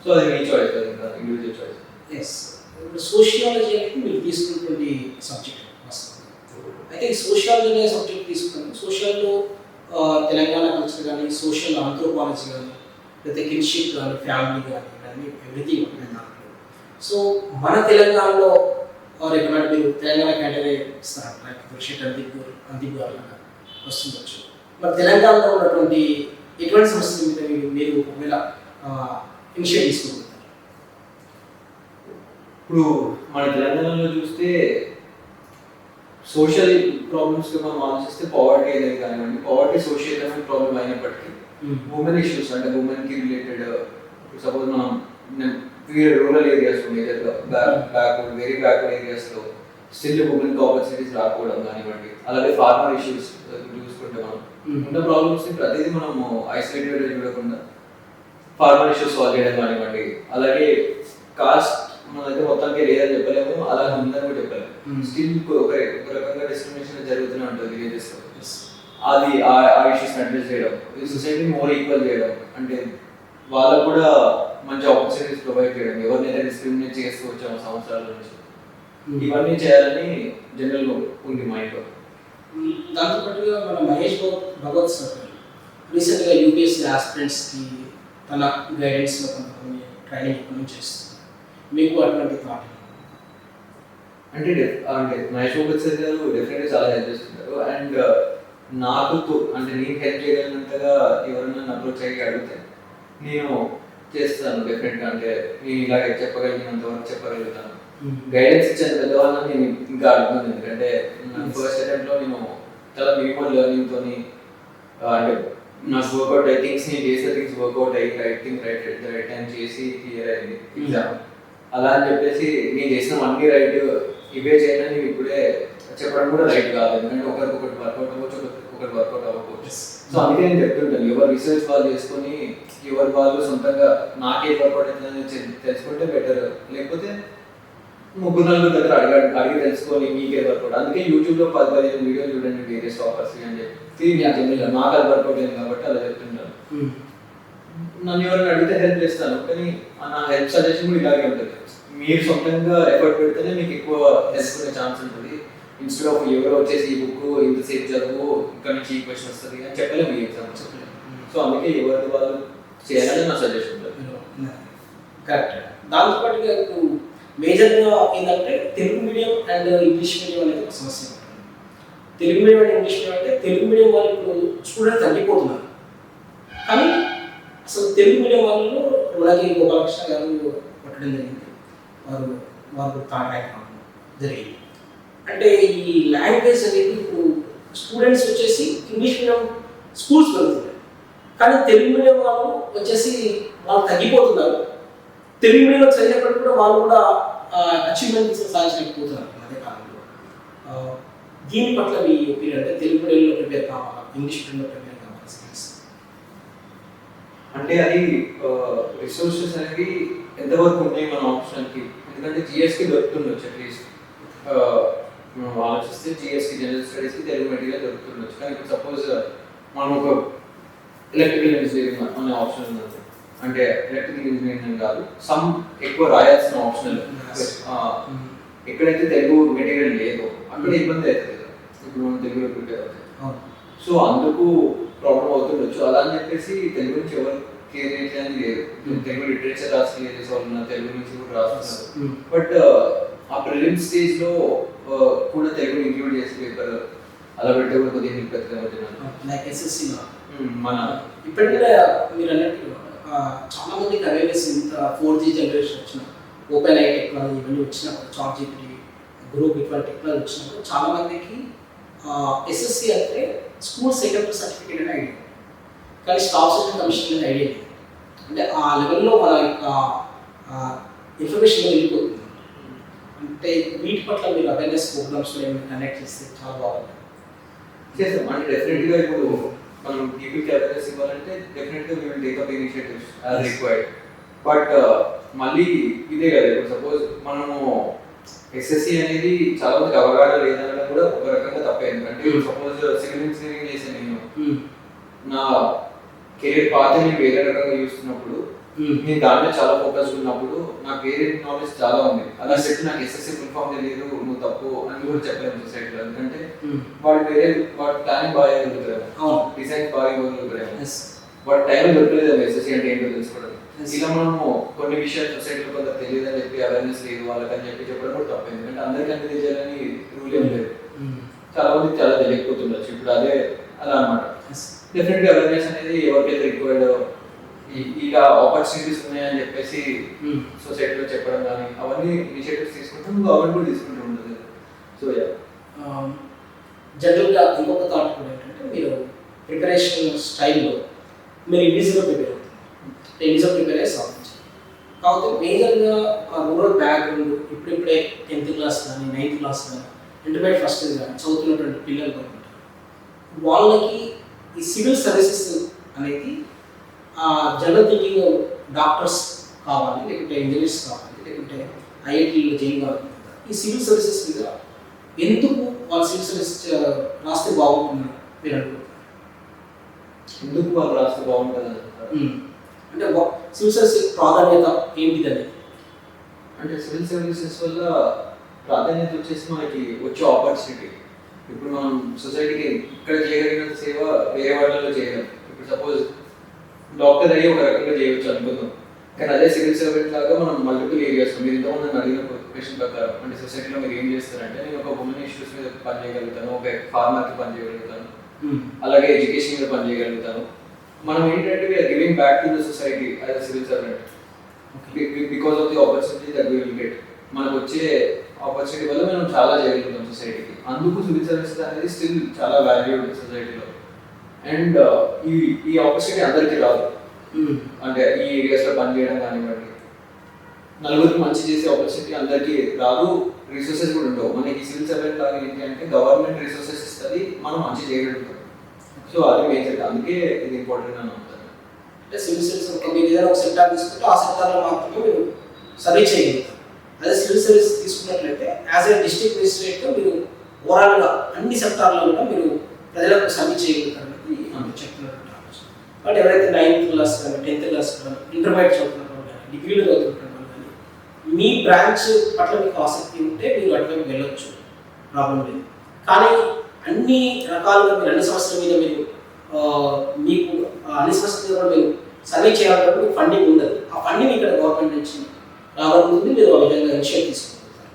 సో అది మీ చాయిస్, అది ఇంకా ఇండివిజువల్ చాయిస్. ఎస్. ఇప్పుడు సోషియాలజీ అనేది మీరు తీసుకున్నటువంటి సబ్జెక్ట్ అయితే ఈ సోషియాలజీ అనే సబ్జెక్ట్ తీసుకున్నాను. సోషల్లో తెలంగాణ కల్చర్ కానీ, సోషల్ ఆంథ్రోపాలజీ కానీ, లేకపోతే కిన్షిప్ కానీ, ఫ్యామిలీ కానీ, ఇవన్నీ ఎవ్రీథింగ్ ఉంటుంది దాంట్లో. సో మన తెలంగాణలో రేపు మీరు తెలంగాణ కేటగిరీ ఇస్తారు, లైక్ అంతిపు లాగా వస్తుండొచ్చు. మరి తెలంగాణలో ఉన్నటువంటి ఎటువంటి సమస్యల మీద మీరు ఒకవేళ ఇనిషియేట్ తీసుకుంటారు? ఇప్పుడు మన తెలంగాణలో చూస్తే సోషల్ ప్రాబ్లమ్స్ మనం ఆలోచిస్తే పావర్టీ అనేది కానివ్వండి, పావర్టీ సోషల్ ఎకనామిక్ ప్రాబ్లమ్ అయినప్పటికీ ఉమెన్ ఇష్యూస్ అంటే ఉమెన్ కి రిలేటెడ్, సపోజ్ మనం రూరల్ ఏరియాస్ మేజర్గా బ్యాక్వర్డ్, వెరీ బ్యాక్వర్డ్ ఏరియాస్లో స్టిల్ ఉమెన్కి ఆపర్చునిటీస్ రాకపోవడం కానివ్వండి, అలాగే ఫార్మర్ ఇష్యూస్ చూసుకుంటే మనం ఉన్న ప్రాబ్లమ్స్ని ప్రతిదీ మనము ఐసోలేటెడ్ చూడకుండా ఫార్మర్ ఇష్యూస్ సాల్వ్ చేయడం కానివ్వండి, అలాగే కాస్ట్ మన దగ్గర మొత్తానికి లేదని చెప్పలేము, అలాగే ఉందని కూడా చెప్పలేము. స్టిల్ ఒక రకంగా డిస్క్రిమినేషన్ జరుగుతూనే ఉంటుంది విలేజెస్లో. అది ఆ ఇష్యూస్ని అడ్రస్ చేయడం, సొసైటీ మోర్ ఈక్వల్ చేయడం, అంటే వాళ్ళకు కూడా మంచి ఆపర్చునిటీస్ ప్రొవైడ్ చేయడం, ఎవరినైతే డిస్క్రిమినేట్ చేస్తూ వచ్చాము సంవత్సరాల నుంచి, ఇవన్నీ చేయాలని జనరల్ ఉంది మైండ్లో. దాంతోపాటుగా మన మహేష్ భగవత్ సార్ రీసెంట్గా యూపీఎస్సీ ఆస్పిరెంట్స్కి తన గైడెన్స్లో కొంతమంది ట్రైనింగ్ ఇప్పటి చేస్తుంది. మీకు అటువంటి థాట్? అంటే మహేష్ భగవత్ సార్ గారు డెఫినెట్గా చాలా హెల్ప్ చేస్తున్నారు. అండ్ నాకు అంటే నేను హెల్ప్ చేయగలిగినంతగా ఎవరైనా అప్రోచ్ అయ్యి అడిగితే నేను చేస్తాను డెఫినెట్గా. అంటే నేను ఇలా చెప్పగలిగినంత వరకు చెప్పగలుగుతాను. గైడెన్స్ ఇచ్చాను పెద్దవాళ్ళని నేను ఇంకా అడుగుతాను. ఎందుకంటే ఫస్ట్ అటెంప్ట్లో నేను చాలా మినిమల్ లెర్నింగ్తో అంటే నాకు వర్కౌట్ అయ్యి థింగ్స్ నేను చేసే థింగ్స్ వర్కౌట్ అయ్యి రైట్ థింగ్ రైట్ టైం చేసి క్లియర్ అయింది ఎగ్జామ్. అలా అని చెప్పేసి నేను చేసిన అన్ని రైట్ ఇవే చేయడం నేను ఇప్పుడే చెప్పడం కూడా రైట్ కాదు, ఎందుకంటే ఒకరికొకటి వర్కౌట్ అవ్వచ్చు, ఒకరికి వర్కౌట్ అవ్వకపోవచ్చు. సో అందుకే నేను చెప్తుంటాను, ఎవరు రీసెర్చ్ వాళ్ళు చేసుకొని ఎవరు వాళ్ళు సొంతంగా నాకే వర్కౌట్ అవుతుందని తెలుసుకుంటే బెటర్, లేకపోతే ముగ్గురు నలుగురు దగ్గర అడిగి తెలుసుకొని మీకే వర్కౌట్. అందుకే యూట్యూబ్లో 10-15 వీడియోలు చూడండి వేరే స్టాపర్స్ అని చెప్పి నాకు అది వర్కౌట్ అయింది కాబట్టి అలా చెప్తుంటాను. నన్ను ఎవరైనా అడిగితే హెల్ప్ చేస్తాను, కానీ నా హెల్ప్ సజెషన్ కూడా ఇలాగే ఉంటుంది. మీరు సొంతంగా ఎఫర్ట్ పెడితేనే మీకు ఎక్కువ హెల్ప్ అనే ఛాన్స్ ఉంటుంది. ఇన్స్టెడ్ ఆఫ్ ఎవరో వచ్చేసి ఈ బుక్ ఇంతసేపు చదువు ఇక్కడ నుంచి ఈ క్వశ్చన్ వస్తుంది అని చెప్పలేము ఈ ఎగ్జామ్. సో అందుకే ఎవరి వాళ్ళు చేయాలని నా సజెషన్ ఉంటుంది. కరెక్ట్. దాంతోపాటుగా ఇప్పుడు మేజర్గా ఏంటంటే Telugu medium and English medium అనేది ఒక సమస్య ఉంటుంది. Telugu medium and English medium అంటే తెలుగు మీడియం వాళ్ళు ఇప్పుడు స్టూడెంట్ తగ్గిపోతున్నారు, కానీ అసలు తెలుగు మీడియం వాళ్ళు అలాగే గోపాలకృష్ణ గారు కొట్టడం జరిగింది, వారు థర్డ్ ర్యాంక్ రావడం జరిగింది. అంటే ఈ లాంగ్వేజ్ అనేది ఇప్పుడు స్టూడెంట్స్ వచ్చేసి ఇంగ్లీష్ మీడియం స్కూల్స్ వెళ్తున్నారు, కానీ తెలుగు మీడియం వాళ్ళు వచ్చేసి వాళ్ళు తగ్గిపోతున్నారు. తెలుగు మీడియంలో చదివేటప్పుడు కూడా వాళ్ళు కూడా అచీవ్మెంట్స్ సాధించలేకపోతున్నారు అదే కాలంలో. దీని పట్ల మీ ఒపీనియన్, అంటే తెలుగు మీడియంలో ప్రిపేర్ కావాలా, ఇంగ్లీష్ మీడియంలో ప్రిపేర్ కావాలా? అంటే అది రిసోర్సెస్ అనేవి ఎంతవరకు ఉన్నాయి మన ఆప్షన్కి, ఎందుకంటే జిఎస్కి దొరుకుతుండొచ్చు అట్లీస్ట్ మనం ఆలోచిస్తే జిఎస్కి జనరల్ స్టడీస్కి తెలుగు మెటీరియల్ దొరుకుతుండొచ్చు. కానీ ఇప్పుడు సపోజ్ మనం ఒక ఎలక్ట్రికల్ ఇంజనీరింగ్ అనే ఆప్షన్ ఉంది, అంటే ఎలక్ట్రికల్ ఇంజనీరింగ్ కాదు, సమ్ ఎక్కువ రాయాల్సిన ఆప్షనల్ ఎక్కడైతే తెలుగు మెటీరియల్ లేదో అక్కడ ఇబ్బంది అవుతుంది కదా ఇప్పుడు మనం తెలుగులో ప్రిపేర్ అవుతాయి. సో అందుకు ప్రాబ్లం అవుతుండొచ్చు. అలా అని చెప్పేసి తెలుగు నుంచి ఎవరు కేర్ చేయడానికి లేదు, తెలుగు లిటరేచర్ రాసి వాళ్ళు తెలుగు నుంచి కూడా రాస్తున్నారు. బట్ ఆ ప్రిలిమ్ స్టేజ్ లో కూడా తెలుగు ఇంక్లూడ్ చేసే పేపర్ అలా పెట్టే కూడా కొద్దిగా హెల్ప్ అవుతుంది. మన ఇప్పటికీ మీరు అన్నట్టు చాలా మందికి అవేర్నెస్, ఇంత 4G జనరేషన్ వచ్చిన ఓపెన్ ఐ టెక్నాలజీ ఇవన్నీ వచ్చినప్పుడు, చాట్ జీపీటీ, గ్రూప్ ఇటువంటి టెక్నాలజీ వచ్చినప్పుడు చాలా మందికి ఎస్ఎస్సి అంటే స్కూల్ సెకండరీ సర్టిఫికేట్ అనే ఐడియా, కానీ స్టాఫ్ సెలక్షన్ కమిషన్ అనేది ఐడియా లేదు. అంటే ఆ లెవెల్లో మన యొక్క ఇన్ఫర్మేషన్ వెళ్ళిపోతుంది. అంటే వీటి పట్ల మీరు అవేర్నెస్ ప్రోగ్రామ్స్లో ఏమైనా కనెక్ట్ చేస్తే చాలా బాగుంటుంది. చేస్తాం, అంటే డెఫినెట్గా ఇప్పుడు మనం పీపుల్కి అవేర్నెస్ ఇవ్వాలంటే డెఫినెట్గా we will take up initiatives as required. But మళ్ళీ ఇదే కదా, ఇప్పుడు సపోజ్ మనము ఎస్ఎస్సి అనేది చాలా మందికి అవగాహన లేదనడం కూడా ఒక రకంగా తప్పే. ఎందుకంటే సపోజ్ సివిల్ ఇంజనీరింగ్ చేసాను నేను, నా కెరీర్ పాత్ నేను వేరే రకంగా చూస్తున్నప్పుడు నేను దాంట్లో చాలా ఫోకస్ ఉన్నప్పుడు నాకు వేరే నాలెడ్జ్ చాలా ఉంది. అలా చెప్పి నాకు ఎస్ఎస్సి ఫుల్ ఫామ్ తెలియదు నువ్వు తప్పు అని కూడా చెప్పలేము సొసైటీలో, ఎందుకంటే వాడు వేరే వాడు ప్లానింగ్ బాగా ఇవ్వగలుగుతారు, డిజైన్ బాగా ఇవ్వగలుగుతారు, వాడు టైం దొరకలేదు ఎస్ఎస్సి అంటే ఏంటో తెలుసుకోవడం. ఇలా మనము కొన్ని విషయాలు సొసైటీలో కొంత తెలియదు అని చెప్పి అవేర్నెస్ లేదు వాళ్ళకని చెప్పి చెప్పడం కూడా తప్ప, ఎందుకంటే అందరికీ అన్ని తెలియాలని రూల్ ఏం లేదు. చాలా మంది చాలా తెలియకపోతుండొచ్చు, ఇప్పుడు అదే అలా అనమాట. డెఫినెట్గా అవేర్నెస్ అనేది ఎవరికైతే రిక్వైర్డ్, ఇలా ఆపర్చునిటీస్ ఉన్నాయని చెప్పేసి సొసైటీలో చెప్పడం కానీ అవన్నీ ఇనిషియేటివ్స్ తీసుకుంటాం, గవర్నమెంట్ కూడా తీసుకుంటూ ఉంటుంది. సో జనరల్గా ఇంకొక థాట్ కూడా ఏంటంటే, మీరు ప్రిపరేషన్ స్టైల్లో మీరు ఇంగ్లీష్లో ప్రిపేర్ అవుతుంది, ఇంగ్లీష్లో ప్రిపేర్ అయ్యే సాధించాలి. కాకపోతే మేజర్గా రూరల్ బ్యాక్గ్రౌండ్ ఇప్పుడిప్పుడే 10th క్లాస్ కానీ 9th క్లాస్ కానీ ఇంటర్మీడియట్ ఫస్ట్ ఇయర్ కానీ చదువుతున్నటువంటి పిల్లలు ఉంటారు, వాళ్ళకి ఈ సివిల్ సర్వీసెస్ అనేది జనరల్ థింకింగ్ డాక్టర్స్ కావాలి, లేకుంటే ఇంజనీర్స్ కావాలి, లేకుంటే ఐఐటీలో జైన్ కావాలి. ఈ సివిల్ సర్వీసెస్ మీద ఎందుకు వాళ్ళు సివిల్ సర్వీస్ రాస్తే బాగుంటుంది మీరు అనుకుంటున్నారు? ఎందుకు వాళ్ళు రాస్తే బాగుంటుంది అంటే సివిల్ సర్వీసెస్ ప్రాధాన్యత ఏంటిదని? అంటే సివిల్ సర్వీసెస్ వల్ల ప్రాధాన్యత వచ్చేసి మనకి వచ్చే ఆపర్చునిటీ. ఇప్పుడు మనం సొసైటీకి ఇక్కడ చేయగలిగినంత సేవ వేరే వాళ్ళలో చేయగలం. ఇప్పుడు సపోజ్ డాక్టర్ అయ్యి ఒక రకంగా చేయవచ్చు అనుకుందాం, కానీ అదే సివిల్ సర్వెంట్ లాగా మనం మల్టిపుల్ ఏరియాస్, మీరు ఇంతకుముందు నన్ను అడిగిన క్వశ్చన్ ప్రకారం అంటే సొసైటీలో మీరు ఏం చేస్తారంటే, నేను ఒక ఉమెన్ ఇష్యూస్ మీద పని చేయగలుగుతాను, ఒక ఫార్మర్కి పని చేయగలుగుతాను, అలాగే ఎడ్యుకేషన్ మీద పని చేయగలుగుతాను. మనం ఏంటంటే we are giving back to the society as a civil servant because of the opportunity that we will get. మనకు వచ్చే ఆపర్చునిటీ వల్ల మనం చాలా చేయగలుగుతాం సొసైటీకి. అందుకు సివిల్ సర్వీసెస్ అనేది స్టిల్ చాలా వాల్యూడ్ సొసైటీలో. అండ్ ఈ ఆపర్చునిటీ అందరికీ రాదు, అంటే ఈ ఏరియాస్లో పనిచేయడం కానివ్వండి. నలుగురికి మంచి చేసే ఆపర్చునిటీ అందరికీ రాదు, రిసోర్సెస్ కూడా ఉండవు. మనకి సివిల్ సర్వెంట్ లాగా ఏంటి అంటే గవర్నమెంట్ రిసోర్సెస్ ఇస్తుంది, మనం మంచి చేయగలుగుతాం. సో అది మేజర్, అందుకే ఇది ఇంపార్టెంట్ అని అనుకుంటాను. అంటే సివిల్ సర్వీస్ మీరు ఏదైనా ఒక సెక్టార్ తీసుకుంటే ఆ సెక్టార్లో మాత్రమే మీరు సర్వీస్ చేయగలుగుతారు. అదే సివిల్ సర్వీస్ తీసుకున్నట్లయితే యాజ్ ఏ డిస్ట్రిక్ట్ మెజిస్ట్రేట్గా మీరు ఓవరాల్గా అన్ని సెక్టార్లో కూడా మీరు ప్రజలకు సర్వీస్ చేయగలుగుతారు అని చెప్తున్నారు. బట్ ఎవరైతే 9th క్లాస్ కానీ 10th క్లాస్ కానీ ఇంటర్మీడియట్ చదువుతున్న వాళ్ళు కానీ డిగ్రీలు చదువుతున్న వాళ్ళు కానీ మీ బ్రాంచ్ పట్ల మీకు ఆసక్తి ఉంటే మీరు అటువైపు వెళ్ళొచ్చు, ప్రాబ్లం లేదు. కానీ అన్ని రకాలుగా మీరు అన్ని సమస్యల మీద మీరు మీకు అన్ని సమస్యల మీద కూడా మీరు సర్వే చేయాలంటే మీకు ఫండింగ్ ఉండదు. ఆ ఫండింగ్ ఇక్కడ గవర్నమెంట్ నుంచి రాబోతుంది, మీరు ఆ విధంగా ఇనిషియేట్ తీసుకుంటారు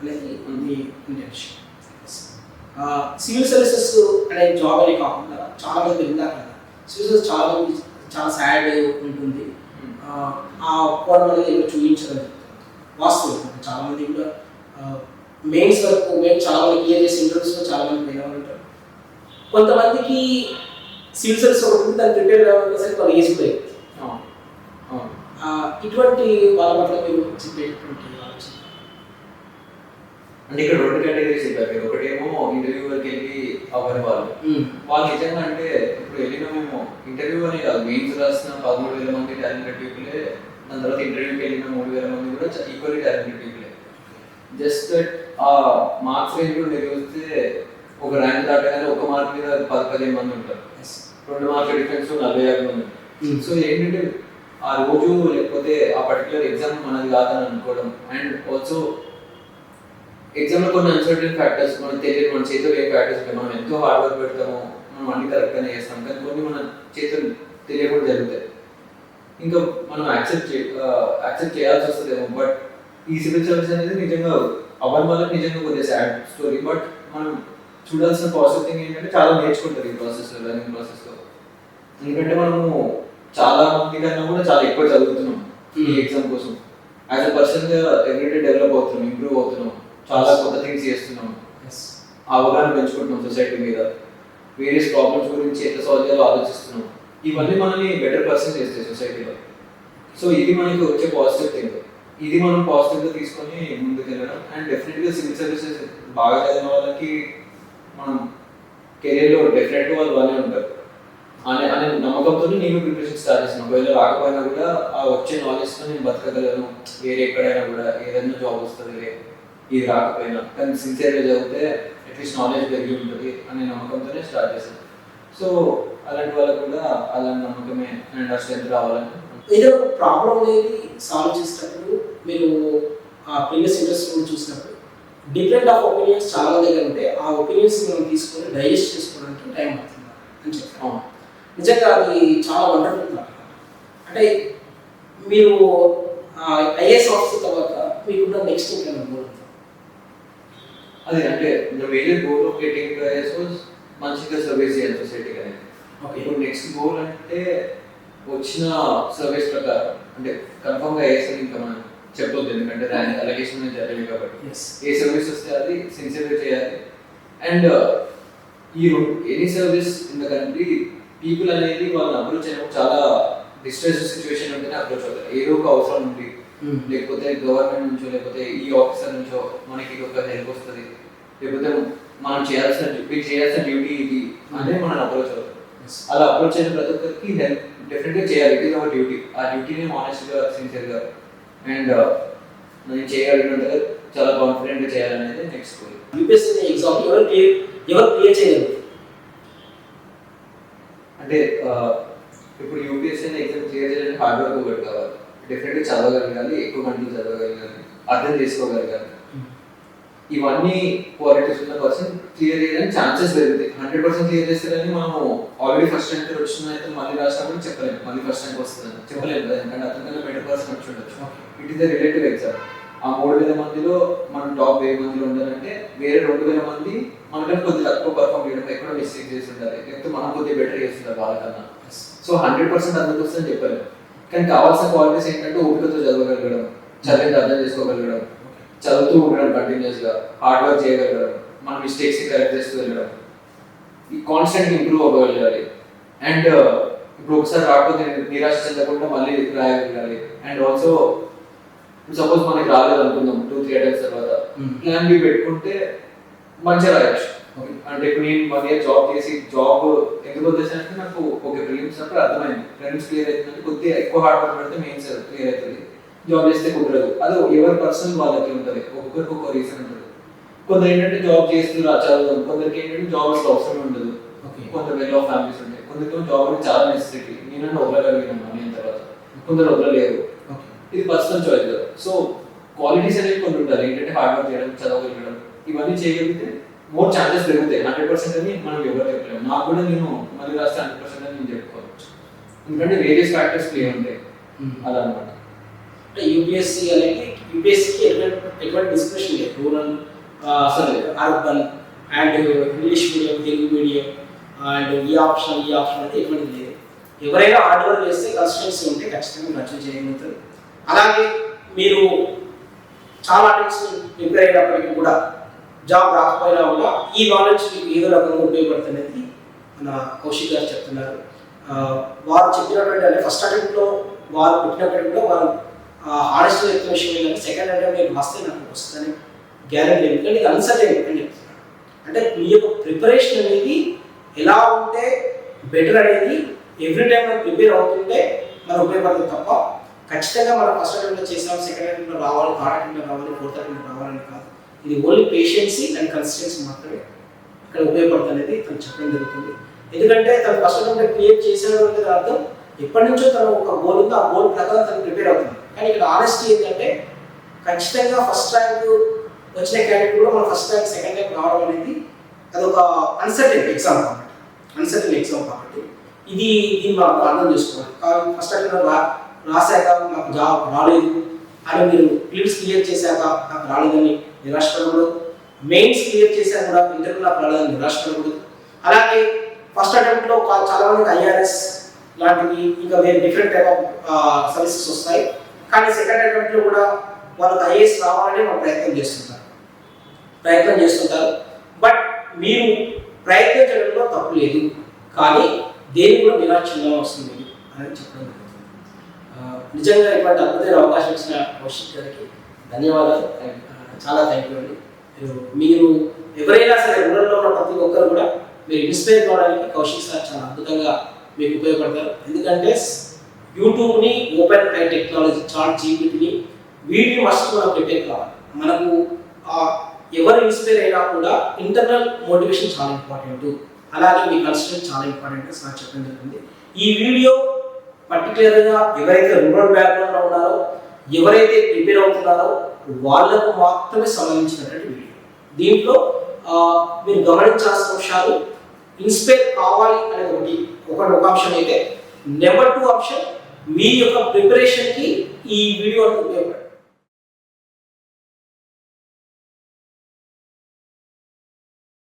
అనేది మీ ఇంటెన్షన్. సివిల్ సర్వీసెస్ అనే జాబ్ అనే కాకుండా చాలా మంది విన్నారు కదా, సివిల్ సర్వీసెస్ చాలా మంది చాలా సాడ్ ఉంటుంది. ఆ కోణం అనేది ఏదో చూపించడం వాస్తవం. చాలా మంది కూడా మెయిన్స్ వరకు చాలా మంది క్లియర్ చేసి ఇంటర్వ్యూస్లో చాలా మంది పోయిన ఉంటారు. కొంతమందికి సివిల్ సర్వీస్ ఒకటి దాన్ని ప్రిపేర్ కావాలంటే వాళ్ళు ఏజ్ పోయి ఇటువంటి వాళ్ళ పట్ల మీరు చెప్పేటువంటి ఆలోచన అంటే ఇక్కడ 2 కేటగిరీస్ చెప్పారు మీరు. ఒకటేమో ఇంటర్వ్యూవర్కి వెళ్ళి అవ్వని వాళ్ళు నిజంగా అంటే ఇప్పుడు వెళ్ళిన మేము ఇంటర్వ్యూ అని కాదు, మెయిన్స్ రాసిన 13,000 మంది టాలెంటెడ్ పీపులే, దాని తర్వాత ఇంటర్వ్యూకి వెళ్ళిన 3,000 మంది కూడా ఈక్వల్లీ టాలెంటెడ్ పీపులే. జస్ట్ దట్ ఆ మార్క్స్ రేంజ్ కూడా మీరు చూస్తే ఒక ర్యాంక్ దాటగానే ఒక మార్క్ మీద 10-15 మంది ఉంటారు, 2 మార్కుల డిఫరెన్స్ 45 మంది. సో ఏంటంటే ఆ రోజు లేకపోతే ఆ పర్టికులర్ ఎగ్జామ్ మనది కాదని అనుకోవడం, అండ్ ఆల్సో ఎగ్జామ్లో కొన్ని అన్సర్టన్ ఫ్యాక్టర్స్ మనకు తెలియదు, మన చేతిలో ఏ ఫ్యాక్టర్స్ ఉంటాయి. మనం ఎంతో హార్డ్ వర్క్ పెడతాము, మనం అన్ని కరెక్ట్గానే చేస్తాం, కానీ కొన్ని మన చేతులు తెలియకుండా జరుగుతాయి. ఇంకా మనం యాక్సెప్ట్ చేయాల్సి వస్తుందేమో. బట్ ఈ సివిల్ సర్వీస్ అనేది నిజంగా అవ్వని వాళ్ళకి నిజంగా కొద్దిగా సాడ్ స్టోరీ. బట్ మనం చూడాల్సిన పాజిటివ్ థింగ్ ఏంటంటే చాలా నేర్చుకుంటారు ఈ ప్రాసెస్లో, రన్నింగ్ ప్రాసెస్లో. ఎందుకంటే మనము చాలా మంది కన్నా కూడా చాలా ఎక్కువ చదువుతున్నాం ఈ ఎగ్జామ్ కోసం. యాజ్ అ పర్సన్గా ఎవ్రీడే డెవలప్ అవుతున్నాం, ఇంప్రూవ్ అవుతున్నాం, చాలా కొత్త థింగ్స్ చేస్తున్నాం, అవగాహన పెంచుకుంటున్నాం సొసైటీ మీద, వేరియస్ ప్రాబ్లమ్స్ గురించి ఎంత సాల్వ్ చేయాలో ఆలోచిస్తున్నాం. ఇవన్నీ మనల్ని బెటర్ పర్సన్ చేస్తాయి సొసైటీలో. సో ఇది మనకి వచ్చే పాజిటివ్ థింగ్. ఇది మనం పాజిటివ్గా తీసుకొని ముందుకు వెళ్ళడం. అండ్ డెఫినెట్గా సివిల్ సర్వీసెస్ బాగా చదివిన వాళ్ళకి మనం కెరీర్లో డెఫినెట్గా వాళ్ళు బాగానే ఉంటారు అనే నమ్మకంతో నేను ప్రిపరేషన్ స్టార్ట్ చేసాను. ఒకవేళ రాకపోయినా కూడా ఆ వచ్చే నాలెడ్జ్తో నేను బతకగలను, వేరే ఎక్కడైనా కూడా ఏదైనా జాబ్ వస్తుంది ఇది రాకపోయినా, కానీ సిన్సియర్గా చదివితే అట్లీస్ట్ నాలెడ్జ్ పెరిగి ఉంటుంది అనే నమ్మకంతోనే స్టార్ట్ చేశాను. సో అలాంటి వాళ్ళకు కూడా అలాంటి నమ్మకమే అండ్ ఆ స్ట్రెంత్ రావాలని. ఏదో ఒక ప్రాబ్లం అనేది సాల్వ్ చేసినప్పుడు మీరు ఆ ప్రీవియస్ ఇంట్రెస్ట్ కూడా చూసినప్పుడు డిఫరెంట్ ఆఫ్ ఒపీనియన్స్ చాలా దగ్గర ఉంటే ఆ ఒపీనియన్స్ మనం తీసుకొని డైజెస్ట్ చేసుకోవడానికి టైం అవుతుంది అని చెప్తాను. నిజంగా అది చాలా వండర్ఫుల్. అంటే మీరు ఐఏఎస్ ఆఫీసర్ తర్వాత మీకున్న నెక్స్ట్ ఇంకా గోల్ అది అంటే major goal of getting IAS was మంచిగా సర్వీస్ చేయాలి సొసైటీకి అనేది. ఇప్పుడు నెక్స్ట్ గోల్ అంటే వచ్చిన సర్వీస్ ప్రకారం అంటే కన్ఫర్మ్గా ఐఏఎస్ అని ఇంకా మనం చెప్పొద్దు, ఎందుకంటే దాని అలగేషన్ మీద జరిగింది కాబట్టి ఏ సర్వీస్ వస్తే అది సిన్సియర్గా చేయాలి. అండ్ ఈ any service in the country people అనేది వాళ్ళని అప్రోచ్ అయినప్పుడు చాలా డిస్ట్రెస్ సిచ్యువేషన్ ఉంటేనే అప్రోచ్ అవుతారు. ఏదో ఒక అవసరం ఉంది, లేకపోతే గవర్నమెంట్ నుంచో లేకపోతే ఈ ఆఫీసర్ నుంచో మనకి ఒక హెల్ప్ వస్తుంది, లేకపోతే మనం చేయాల్సిన డ్యూటీ ఇది అనేది మనం అప్రోచ్ అవుతాం. అలా అప్రోచ్ అయిన ప్రతి ఒక్కరికి హెల్ప్ డెఫినెట్గా చేయాలి. It is our duty. ఆ డ్యూటీని ఆనెస్ట్గా సిన్సియర్గా అండ్ నేను చేయగలిగినంతగా చాలా కాన్ఫిడెంట్గా చేయాలనేది నెక్స్ట్ గోల్. యూపీఎస్సీ ఎగ్జామ్ ఎవరు క్లియర్ చేయగలరు అంటే ఇప్పుడు యూపీఎస్సీ ఎగ్జామ్ క్లియర్ చేయాలంటే హార్డ్ వర్క్ ఒకటి కావాలి. డెఫినెట్గా చదవగలగాలి, ఎక్కువ గంటలు చదవగలగాలి, అర్థం చేసుకోగలగాలి. ఇవన్నీ క్వాలిటీస్ ఉన్న పర్సన్ క్లియర్ చేయడానికి ఛాన్సెస్ పెరుగుతాయి. 100% క్లియర్ చేస్తారని మనము ఆల్రెడీ ఫస్ట్ ర్యాంక్ వచ్చిన అయితే మళ్ళీ రాసినప్పుడు చెప్పలేము, మళ్ళీ ఫస్ట్ ర్యాంక్ వస్తుందని చెప్పలేము కదా, ఎందుకంటే అతనికన్నా బెటర్ పర్సన్ వచ్చి ఉండొచ్చు. It is the relative exam. ఆ 3,000 మందిలో మనం టాప్ 1000 మందిలో ఉండాలంటే వేరే 2,000 మంది మనకంటే కొద్దిగా తక్కువ పర్ఫామ్ చేయడం, ఎక్కడో మిస్టేక్ చేసి ఉండాలి, లేకపోతే మనం కొద్దిగా బెటర్ చేస్తుంటారు వాళ్ళకన్నా. సో 100% అందుకు వస్తుందని చెప్పలేము. కానీ కావాల్సిన క్వాలిటీస్ ఏంటంటే ఓపికతో చదవగలగడం, చదివింది అర్థం చేసుకోగలగడం, చదువుతూ ఉండడం, కంటిన్యూస్గా హార్డ్ వర్క్ చేయగలగడం, మన మిస్టేక్స్ కరెక్ట్ చేస్తూ వెళ్ళడం, ఈ కాన్స్టెంట్గా ఇంప్రూవ్ అవ్వగలగాలి. అండ్ ఇప్పుడు ఒకసారి రాకపోతే నిరాశ చెందకుండా మళ్ళీ రాయగలగాలి. అండ్ ఆల్సో సపోజ్ మనకి రాలేదు అనుకుందాం 2-3 అటెంప్ట్స్ తర్వాత ప్లాన్ బి పెట్టుకుంటే మంచిగా రాయొచ్చు. అంటే ఇప్పుడు నేను 1 year జాబ్ చేసి జాబ్ ఎందుకు వచ్చేసరికి నాకు ఓకే ప్రిలిమ్స్ అప్పుడు అర్థమైంది, ప్రిలిమ్స్ క్లియర్ అవుతుందంటే కొద్దిగా ఎక్కువ హార్డ్ వర్క్ పెడితే మెయిన్స్ క్లియర్ అవుతుంది, జాబ్ చేస్తే కుదరదు. అది ఎవరి పర్సనల్ వాళ్ళకి ఉంటుంది, ఒక్కొక్కరికి ఒక్కొక్క రీజన్ ఉంటుంది. కొందరు ఏంటంటే జాబ్ చేస్తూ చదువుతాం, కొందరికి ఏంటంటే జాబ్ అసలు అవసరం ఉండదు, కొందరు వెల్ ఆఫ్ ఫ్యామిలీస్ ఉంటాయి, కొందరికి జాబ్ అనేది చాలా నెసెసిటీ, నేను వదలగలిగినాను నేను తర్వాత, కొందరు వదలలేరు. ఇది పర్సనల్ చాయిస్ కదా. సో క్వాలిటీస్ అనేవి కొన్ని ఉండాలి, ఏంటంటే హార్డ్ వర్క్ చేయడం, చదవగలగడం, ఇవన్నీ చేయగలిగితే మోర్ ఛాన్సెస్ పెరుగుతాయి. 100% అని మనం ఎవరు చెప్పలేము. నాకు కూడా నేను మళ్ళీ రాస్తే 100% అని నేను చెప్పుకోవచ్చు, ఎందుకంటే వేరియస్ ఫ్యాక్టర్స్ ప్లే ఉంటాయి అలా అనమాట. అంటే యూపీఎస్సీ అనేది యూపీఎస్సీకి ఎటువంటి డిస్క్రిప్షన్ లేదు, rural urban and English medium, Telugu medium and ఈ ఆప్షన్ అంటే ఎటువంటి లేదు. ఎవరైనా హార్డ్ వర్క్ చేస్తే కన్సిస్టెన్సీ ఉంటే ఖచ్చితంగా అచీవ్ చేయగలుగుతారు. అలాగే మీరు చాలా అటెంప్ట్స్ ప్రిపేర్ అయినప్పటికీ కూడా జాబ్ రాకపోయినా కూడా ఈ నాలెడ్జ్ మీకు ఏదో రకంగా ఉపయోగపడుతున్నది మన కౌశిక్ గారు చెప్తున్నారు. వారు చెప్పినటువంటి అంటే ఫస్ట్ అటెంప్ట్లో వారు పెట్టినప్పటికీ కూడా వారు హానెస్ట్ చెప్తున్న విషయం ఏంటంటే సెకండ్ అటెంప్ట్ నేను వస్తే నాకు వస్తుందని గ్యారెంటీ లేదు, ఎందుకంటే ఇది అన్సర్టైన్ అని చెప్తున్నాను. అంటే మీ యొక్క ప్రిపరేషన్ అనేది ఎలా ఉంటే బెటర్ అనేది ఎవ్రీ టైం మనం ప్రిపేర్ అవుతుంటే మనం ఉపయోగపడుతుంది తప్ప ఖచ్చితంగా మనం ఫస్ట్ అటెంప్ట్లో చేసాం, సెకండ్ అటెంప్ట్లో రావాలి, థర్డ్ అటెంప్ట్లో రావాలి, ఫోర్త్ అటెంప్ట్లో రావాలని కాదు. ఇది ఓన్లీ పేషెన్సీ అండ్ కన్సిస్టెన్సీ మాత్రమే ఇక్కడ ఉపయోగపడుతుంది అనేది తను చెప్పడం జరుగుతుంది. ఎందుకంటే తను ఫస్ట్ అటెంప్ట్ క్రియేట్ చేసాడు అంటే అర్థం ఎప్పటి నుంచో తను ఒక గోల్ ఉందో ఆ గోల్ ప్రకారం తను ప్రిపేర్ అవుతుంది. కానీ ఇక్కడ ఆనెస్టీ ఏంటంటే ఖచ్చితంగా ఫస్ట్ ర్యాంక్ వచ్చిన క్యాండిడేట్ కూడా మన ఫస్ట్ ర్యాంక్ సెకండ్ ర్యాంక్ రావడం అనేది అదొక అన్సర్టెన్ ఎగ్జామ్ కాబట్టి దీన్ని మనం అర్థం చేసుకోవాలి. కాబట్టి ఫస్ట్ అటెంప్ట్ రాశాక నాకు జాబ్ రాలేదు అని మీరు ప్రిలిమ్స్ క్లియర్ చేశాక నాకు రాలేదని నిరాశపడకూడదు, మెయిన్స్ క్లియర్ చేశాక కూడా ఇంటర్వ్యూ నాకు రాలేదని నిరాశపడకూడదు. అలాగే ఫస్ట్ అటెంప్ట్లో చాలా మందికి ఐఆర్ఎస్ లాంటివి ఇంకా వేరే డిఫరెంట్ టైప్ ఆఫ్ సర్వీసెస్ వస్తాయి. కానీ సెకండ్ అటెంప్ట్లో కూడా వాళ్ళకి ఐఏఎస్ రావాలని వాళ్ళు ప్రయత్నం చేస్తుంటారు. బట్ మీరు ప్రయత్నించడంలో తప్పు లేదు, కానీ దేని కూడా నిరాశ చెందడం వస్తుంది అనేది చెప్పడం జరుగుతుంది. నిజంగా ఇటువంటి అద్భుతమైన అవకాశం ఇచ్చిన కౌశిక్ గారికి ధన్యవాదాలు, చాలా థ్యాంక్ యూ అండి. మీరు ఎవరైనా సరే రూరల్లో ఉన్న ప్రతి ఒక్కరు కూడా మీరు ఇన్స్పైర్ కావడానికి కౌశిక్ సార్ చాలా అద్భుతంగా మీకు ఉపయోగపడతారు. ఎందుకంటే యూట్యూబ్ని, ఓపెన్ ఐ టెక్నాలజీ, చాట్ జీపీటీని వీటిని మస్ట్ మనం ప్రిపేర్ కావాలి. మనకు ఎవరు ఇన్స్పైర్ అయినా కూడా ఇంటర్నల్ మోటివేషన్ చాలా ఇంపార్టెంట్, అలాగే మీ కన్సిస్టెన్స్ చాలా ఇంపార్టెంట్ సార్ చెప్పడం జరిగింది. ఈ వీడియో పర్టికులర్గా ఎవరైతే రూరల్ బ్యాక్గ్రౌండ్లో ఉన్నారో, ఎవరైతే ప్రిపేర్ అవుతున్నారో వాళ్ళకు మాత్రమే సంబంధించినటువంటి వీడియో. దీంట్లో మీరు గమనించాల్సిన అంశాలు ఇన్స్పైర్ కావాలి అనేది ఒక అంశం అయితే, నెంబర్ 2 అంశం మీ యొక్క ప్రిపరేషన్కి ఈ వీడియో ఉపయోగపడుతుంది.